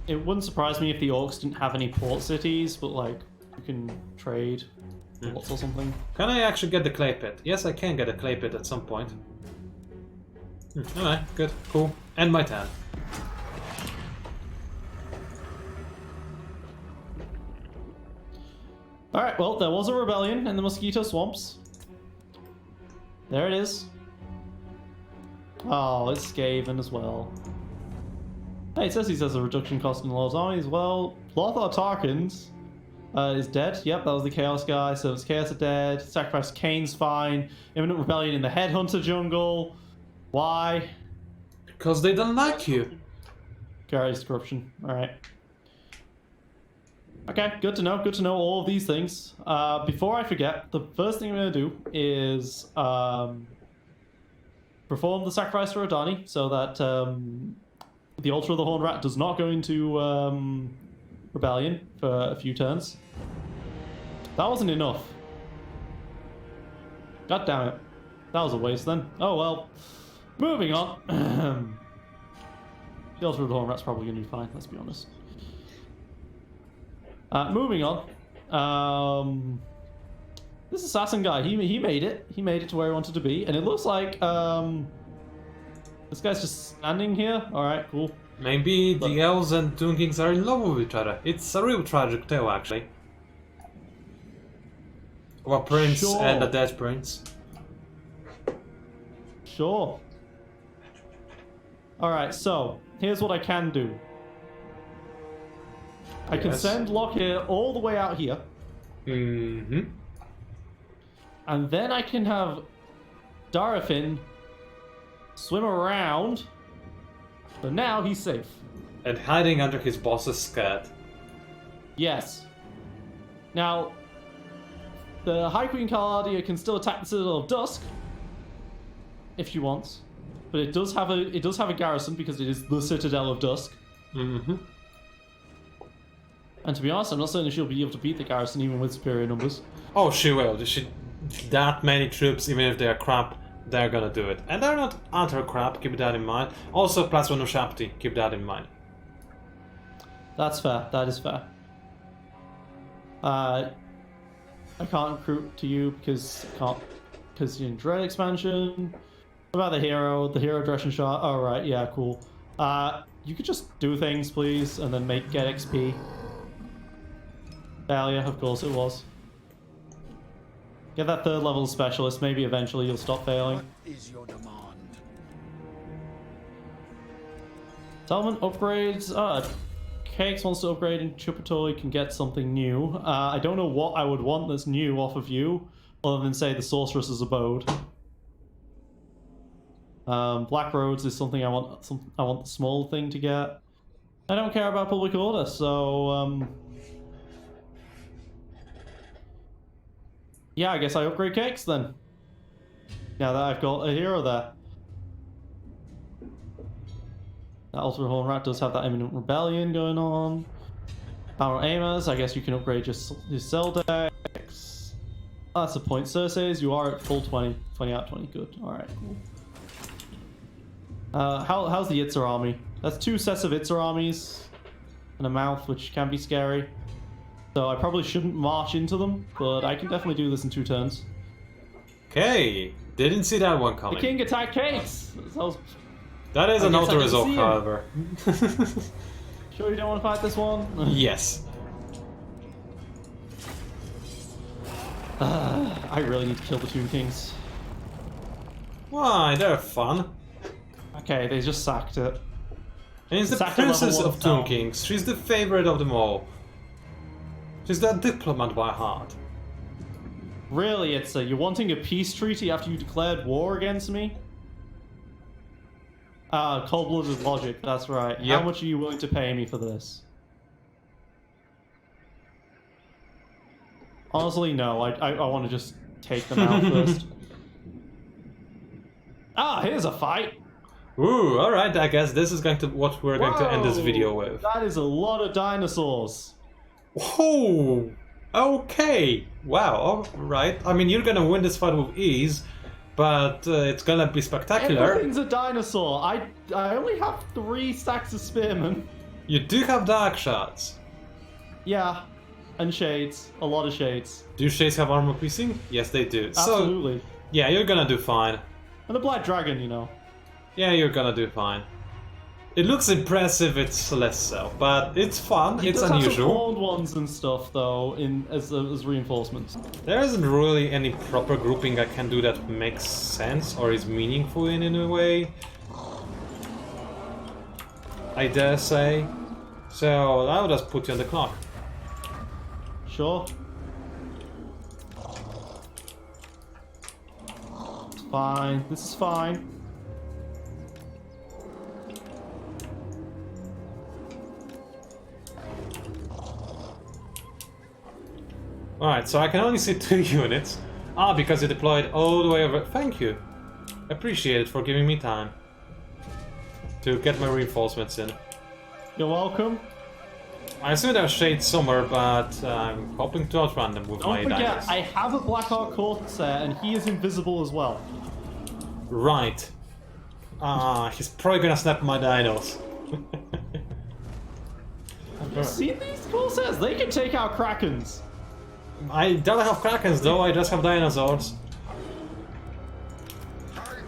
It wouldn't surprise me if the orcs didn't have any port cities, but like, you can trade ports or something. Can I actually get the clay pit? Yes, I can get a clay pit at some point. Alright, good, cool. End my turn. Alright, well, there was a rebellion in the Mosquito Swamps. There it is. Oh, it's Skaven as well. Hey, it says he says a reduction cost in the Lord's army as well. Lothar Tarkins is dead. Yep, that was the Chaos guy. So it's Chaos are dead. Sacrifice Kane's fine. Imminent rebellion in the Headhunter jungle. Why? Because they don't like you. Gary's corruption. Alright. Okay, good to know. Good to know all of these things. Before I forget, the first thing I'm going to do is perform the sacrifice to Rodani so that the Altar of the Horned Rat does not go into rebellion for a few turns. That wasn't enough. God damn it. That was a waste then. Oh well. Moving on. The Altar of the Horned Rat's probably going to be fine, let's be honest. Moving on. This assassin guy, he made it. He made it to where he wanted to be. And it looks like this guy's just standing here. Alright, cool. Maybe the elves and Toon Kings are in love with each other. It's a real tragic tale, actually. Of a prince Sure. and a dead prince. Sure. Alright, so, here's what I can do. I can send Lockyer all the way out here. Mm-hmm. And then I can have Darafin swim around. So now he's safe. And hiding under his boss's skirt. Yes. Now, the High Queen Caladia can still attack the Citadel of Dusk if she wants, but it does have a garrison because it is the Citadel of Dusk. Mm-hmm. And to be honest, I'm not certain she'll be able to beat the garrison even with superior numbers. Oh, she will. That many troops, even if they are crap, they're gonna do it. And they're not utter crap, keep that in mind. Also, Plasma no Shapti, keep that in mind. That's fair. That is fair. I can't recruit to you because you're in Dread expansion. What about the hero? The hero dressing shot. Oh right, yeah, cool. You could just do things, please, and then get XP. Failure, of course it was. Get that 3rd level specialist. Maybe eventually you'll stop failing. What is your demand? Settlement upgrades. Cakes wants to upgrade, and Chupatoy can get something new. I don't know what I would want that's new off of you, other than say the Sorceress's Abode. Black Roads is something I want. I want the small thing to get. I don't care about Public Order, so yeah, I guess I upgrade Cakes then. Now that I've got a hero there. That Ultimate Horn Rat does have that Imminent Rebellion going on. Power Aimers, I guess you can upgrade your cell decks. That's a point. Circes, you are at full 20. 20 out of 20, good. Alright, cool. How's the Itzer army? That's 2 sets of Itzer armies. And a mouth, which can be scary. So I probably shouldn't march into them, but I can definitely do this in 2 turns. Okay, didn't see that one coming. The king attacked Cakes! That is an auto resolve, however. Sure you don't want to fight this one? Yes. I really need to kill the Tomb Kings. Why, they're fun. Okay, they just sacked it. And it's the Sack the princess level of 1 Tomb town. Kings. She's the favorite of them all. She's that diplomat by heart. Really, you're wanting a peace treaty after you declared war against me? Cold-blooded logic, that's right. Yep. How much are you willing to pay me for this? Honestly, no. I want to just take them out first. Here's a fight! Ooh, alright, I guess this is what we're going to end this video with. That is a lot of dinosaurs. Oh, okay. Wow, alright. I mean, you're gonna win this fight with ease, but it's gonna be spectacular. Everything's a dinosaur. I only have 3 stacks of spearmen. You do have dark shots. Yeah, and shades. A lot of shades. Do shades have armor piercing? Yes, they do. Absolutely. So, yeah, you're gonna do fine. And the black dragon, you know. Yeah, you're gonna do fine. It looks impressive, it's less so, but it's fun, it's does have some unusual. horned ones and stuff though, as reinforcements. There isn't really any proper grouping I can do that makes sense or is meaningful in any way, I dare say. So I'll just put you on the clock. Sure. It's fine. This is fine. Alright, so I can only see 2 units. Because you deployed all the way over. Thank you. Appreciate it for giving me time to get my reinforcements in. You're welcome. I assume there are shades somewhere, but I'm hoping to outrun them with Don't my forget, dinos. I have a Blackheart Corsair and he is invisible as well. Right. He's probably gonna snap my dinos. Have you seen these Corsairs? They can take out Krakens. I don't have Krakens though, I just have dinosaurs.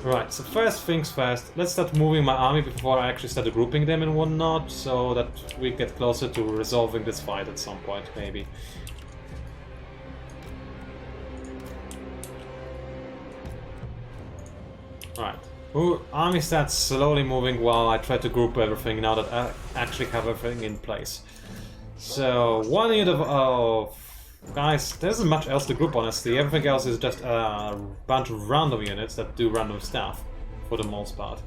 Right, so first things first, let's start moving my army before I actually start grouping them in one knot, so that we get closer to resolving this fight at some point, maybe. Right. Ooh, army stats slowly moving while I try to group everything now that I actually have everything in place. So, 1 unit of... Guys, there isn't much else to group, honestly. Everything else is just a bunch of random units that do random stuff, for the most part.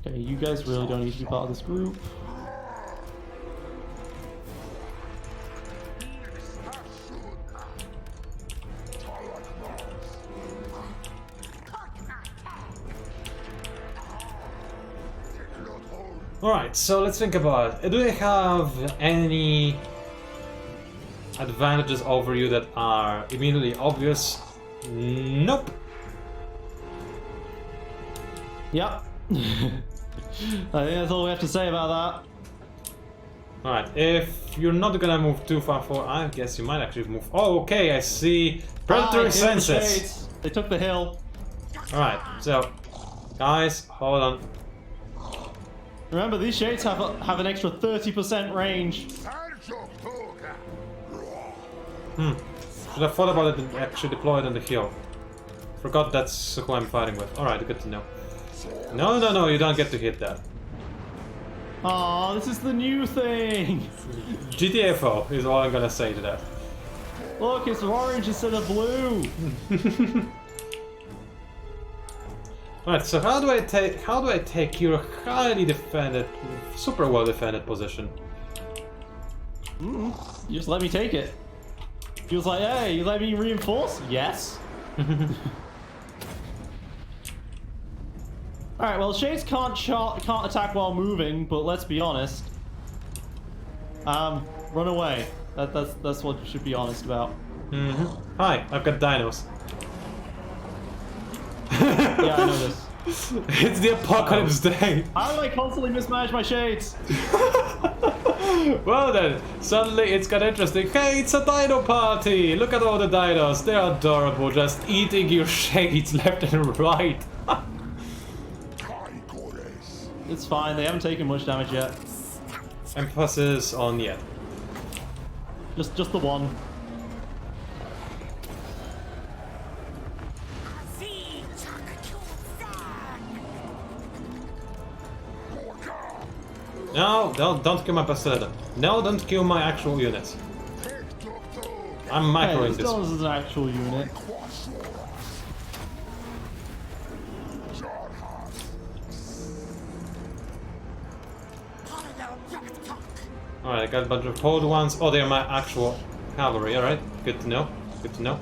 Okay, you guys really don't need to be part of this group. Alright, so let's think about it. Do they have any advantages over you that are immediately obvious? Nope. Yep. I think that's all we have to say about that. Alright, if you're not gonna move too far forward, I guess you might actually move. Oh, okay, I see. Predatory senses. They took the hill. Alright, so, guys, hold on. Remember, these shades have an extra 30% range. Should have thought about it and actually deployed on the hill. Forgot that's who I'm fighting with. Alright, good to know. No, you don't get to hit that. Aw, this is the new thing! GTFO is all I'm gonna say to that. Look, it's orange instead of blue! Alright, so how do I take your highly defended, super well defended position? You just let me take it. He was like, hey, you let me reinforce? Yes. Alright, well, Shades can't attack while moving, but let's be honest. Run away. That's what you should be honest about. Hi, I've got dinos. Yeah, I know this. It's the apocalypse day. How do I constantly mismanage my Shades? Well then, suddenly it's got interesting. Hey, it's a dino party! Look at all the dinos. They're adorable, just eating your Shades left and right. It's fine, they haven't taken much damage yet. Emphasis on yet. Just the one. No, don't kill my Basilica. No, don't kill my actual units. I'm microing this. This is an actual unit. Alright, I got a bunch of cold ones. Oh, they're my actual cavalry, alright. Good to know. Good to know.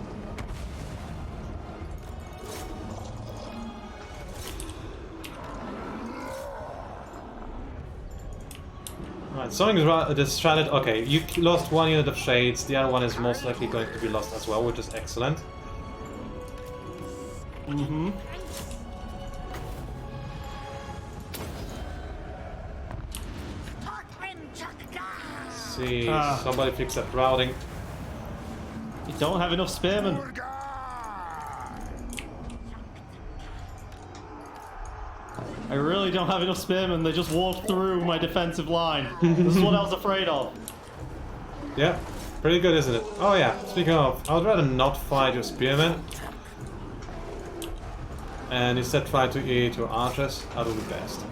Alright, something is distracted. Okay, you lost 1 unit of Shades. The other one is most likely going to be lost as well, which is excellent. See, somebody fix that routing. You don't have enough spearmen. I really don't have enough spearmen. They just walked through my defensive line. This is what I was afraid of. Yeah, pretty good, isn't it? Oh yeah, speaking of, I would rather not fight your spearmen. And instead try to eat your archers. That would be best.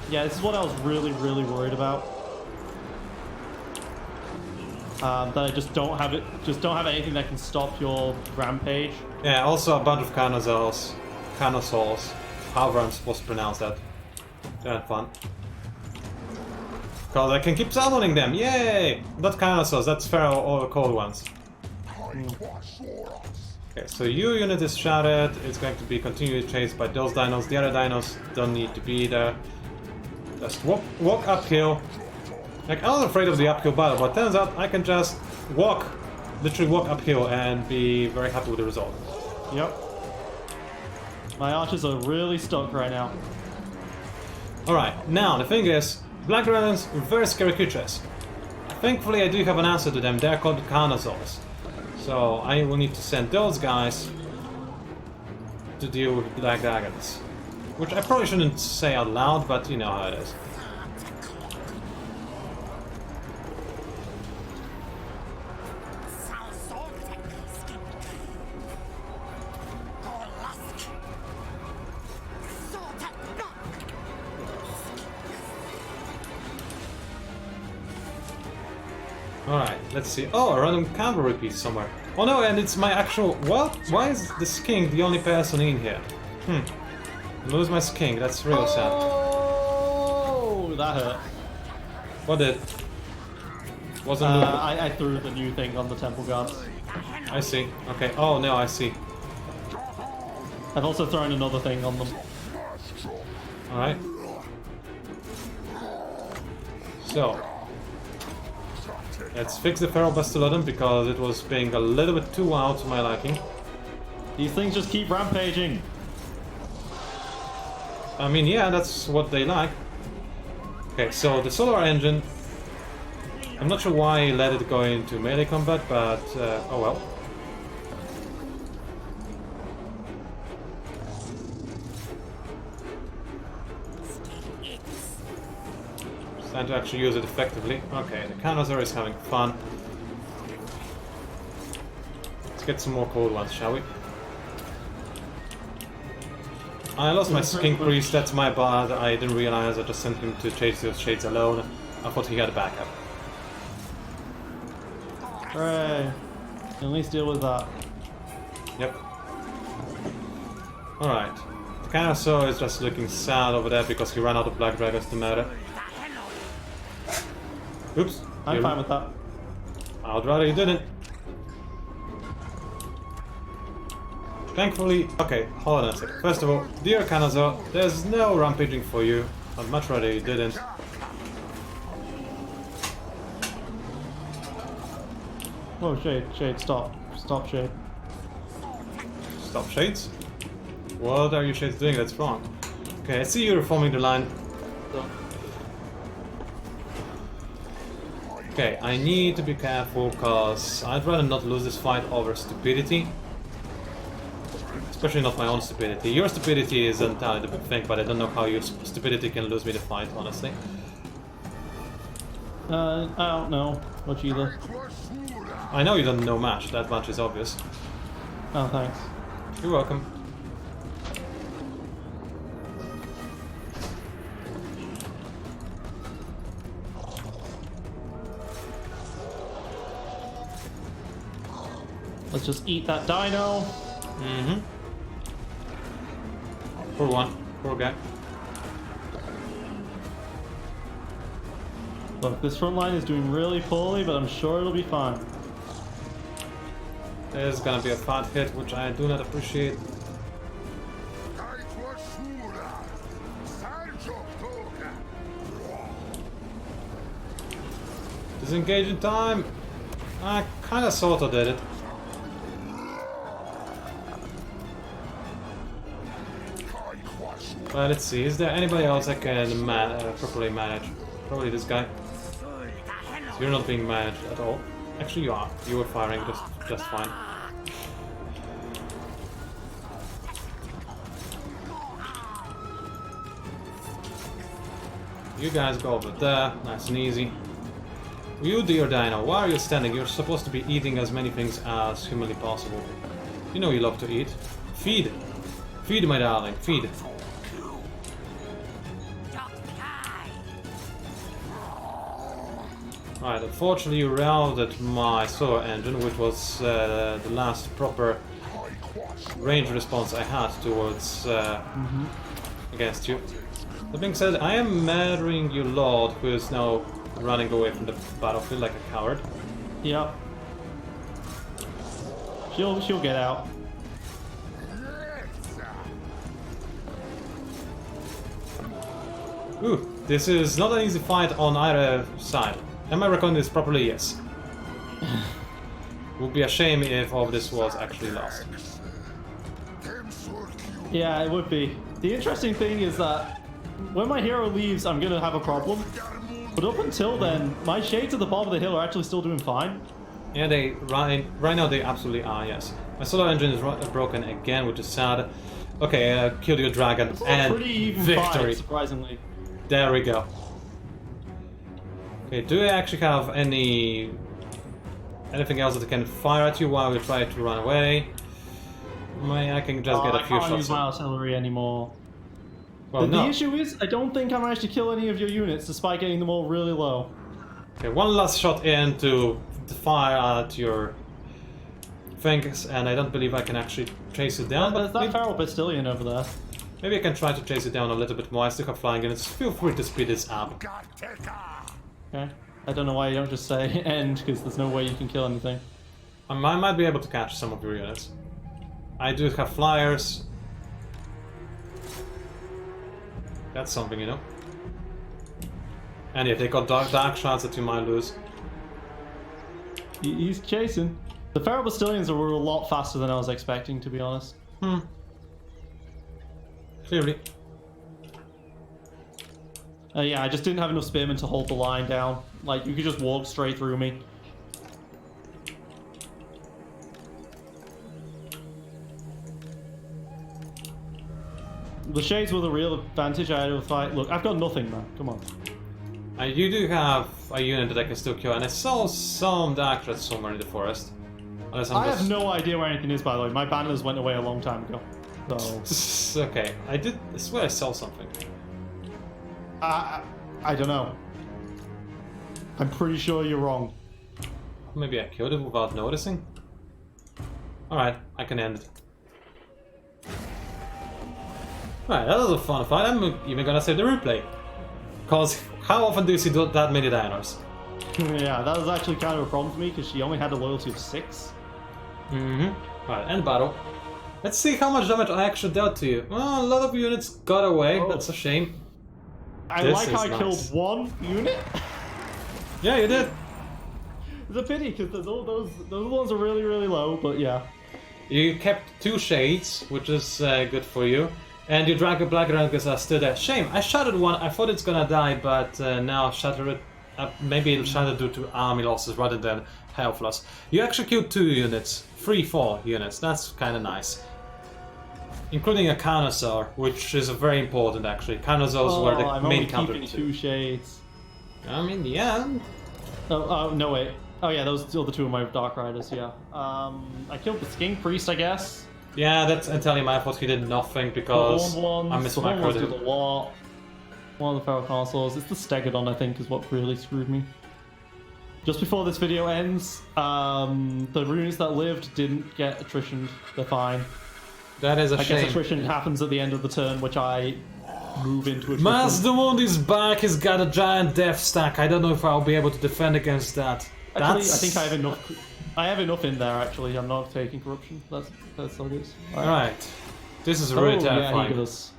Yeah, this is what I was really worried about. That I just don't have it. Just don't have anything that can stop your rampage. Yeah, also a bunch of Canosaurs, however I'm supposed to pronounce that. They're fun. Because I can keep summoning them, yay! Not Canosaurs, that's Pharaoh or the cold ones. Okay, so your unit is shattered. It's going to be continually chased by those dinos. The other dinos don't need to be there. Just walk uphill. Like, I was afraid of the uphill battle, but turns out I can just literally walk uphill and be very happy with the result. Yep. My archers are really stuck right now. Alright, now the thing is, Black Dragons are very scary creatures. Thankfully I do have an answer to them, they're called Canosaurs. So I will need to send those guys to deal with Black Dragons. Which I probably shouldn't say out loud, but you know how it is. Let's see. Oh, a random cavalry piece somewhere. Oh no, and it's my actual... What? Why is this king the only person in here? Lose my king. That's real sad. Oh, that hurt. What did? Wasn't I threw the new thing on the temple guards. I see. Okay. Oh no, I see. I've also thrown another thing on them. Alright. So, let's fix the Feral Bastillodon because it was being a little bit too wild to my liking. These things just keep rampaging. I mean, yeah, that's what they like. Okay, so the solar engine... I'm not sure why he let it go into melee combat, but oh well. It's time to actually use it effectively. Okay, the Carnosaur is having fun. Let's get some more cold ones, shall we? I lost my King Priest, that's my bad. I didn't realize I just sent him to chase those shades alone. I thought he had a backup. Hooray. At least deal with that. Yep. Alright. The Carnosaur is just looking sad over there because he ran out of Black Dragons to murder. Oops. I'm fine with that. I'd rather you didn't. Thankfully, okay, hold on a sec. First of all, dear Carnosaur, there's no rampaging for you. I'd much rather you didn't. Whoa, Shade, Shade, stop. Stop, Shade. Stop, Shades? What are you Shades doing? That's wrong. Okay, I see you reforming the line. Okay, I need to be careful because I'd rather not lose this fight over stupidity. Especially not my own stupidity. Your stupidity is entirely the big thing, but I don't know how your stupidity can lose me the fight, honestly. I don't know much either. I know you don't know much, that much is obvious. Oh, thanks. You're welcome. Let's just eat that dino. Mm-hmm. Poor one. Poor guy. Look, this front line is doing really poorly, but I'm sure it'll be fine. There's gonna be a fat hit, which I do not appreciate. Disengage in time! I kinda sorta did it. Well, let's see, is there anybody else I can properly manage? Probably this guy. So you're not being managed at all. Actually you are. You were firing just fine. You guys go over there, nice and easy. You dear Dino, why are you standing? You're supposed to be eating as many things as humanly possible. You know you love to eat. Feed! Feed, my darling, feed. Right, unfortunately you routed my solar engine, which was the last proper range response I had towards against you. That being said, I am murdering your lord, who is now running away from the battlefield like a coward. Yep. She'll get out. Ooh, this is not an easy fight on either side. Am I recording this properly? Yes. Would be a shame if all of this was actually lost. Yeah, it would be. The interesting thing is that when my hero leaves, I'm gonna have a problem. But up until then, my shades at the bottom of the hill are actually still doing fine. Yeah, right now they absolutely are, yes. My solar engine is broken again, which is sad. Okay, killed your dragon It's and pretty even victory. fight, surprisingly. There we go. Okay, do I actually have anything else that can fire at you while we try to run away? I can just get a few I can't shots. use my artillery anymore. Well, The no. issue is, I don't think I managed to kill any of your units despite getting them all really low. Okay, one last shot in to the fire at your things, and I don't believe I can actually chase you down. There's But that feral Bastilian over there. maybe I can try to chase you down a little bit more. I still have flying units. Feel free to speed this up. Okay. I don't know why you don't just say end, because there's no way you can kill anything. I might be able to catch some of your units. I do have flyers. That's something, you know. And if they got dark shots that you might lose. He's chasing. The feral Bastilians were a lot faster than I was expecting, to be honest. Clearly. Yeah, I just didn't have enough spearmen to hold the line down. Like, you could just walk straight through me. The shades were the real advantage I had to fight. Look, I've got nothing, man. Come on. You do have a unit that I can still kill, and I saw some dark threats somewhere in the forest. Unless I have no idea where anything is, by the way. My banners went away a long time ago. So... Okay, I swear I saw something. I don't know. I'm pretty sure you're wrong. Maybe I killed it without noticing? Alright, I can end it. Alright, that was a fun fight. I'm even gonna save the replay. Because how often do you see that many diners? Yeah, that was actually kind of a problem for me because she only had a loyalty of 6. Alright, end battle. Let's see how much damage I actually dealt to you. Well, a lot of units got away. Oh. That's a shame. I This like how I is killed nice. 1 unit. Yeah, you did. It's a pity because those ones are really, really low, but yeah. You kept 2 shades, which is good for you. And you drag a black around because I stood there. Shame, I shattered one. I thought it's gonna die, but now I've shattered it. Maybe it'll shatter due to army losses rather than health loss. You actually killed 2 units. 3-4 units. That's kind of nice. Including a Carnosaur, which is very important actually. Carnosaurs were the I'm main only counter keeping to. 2 shades. I mean, yeah. Oh, no wait. Oh yeah, those are still the 2 of my Dark Riders. Yeah. I killed the Skink Priest, I guess. Yeah, that's entirely my fault. He did nothing because The horned I ones. The horned ones did mismicroed a him. lot. One of the feral Carnosaurs. It's the Stegodon, I think, is what really screwed me. Just before this video ends, the units that lived didn't get attritioned. They're fine. That is a I shame. guess attrition happens at the end of the turn, which I move into attrition. Mazdamund is back. He's got a giant death stack. I don't know if I'll be able to defend against that. Actually, I think I have enough. I have enough in there. Actually, I'm not taking corruption. That's all good. Alright. This is really Yeah, terrifying. he does.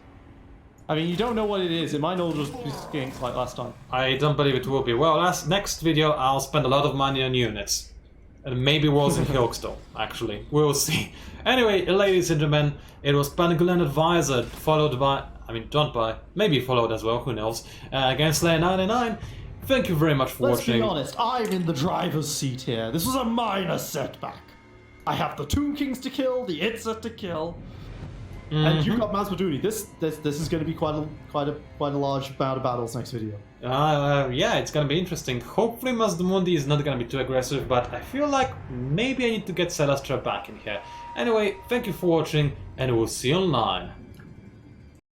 I mean, you don't know what it is. It might all just be skinks like last time. I don't believe it will be. Well, next video I'll spend a lot of money on units. And maybe walls in Hilkstone, actually. We'll see. Anyway, ladies and gentlemen, it was Pangolin Advisor, followed by... I mean, don't by. Maybe followed as well, who knows. Against Layer 99. Thank you very much for Let's watching. be honest, I'm in the driver's seat here. This was a minor setback. I have the Tomb Kings to kill, the Itza to kill, and you've got Mazmaduni. This is going to be quite a large bout of battles next video. Yeah, it's gonna be interesting. Hopefully Mazdamundi is not gonna be too aggressive, but I feel like maybe I need to get Celastra back in here. Anyway, thank you for watching, and we'll see you online.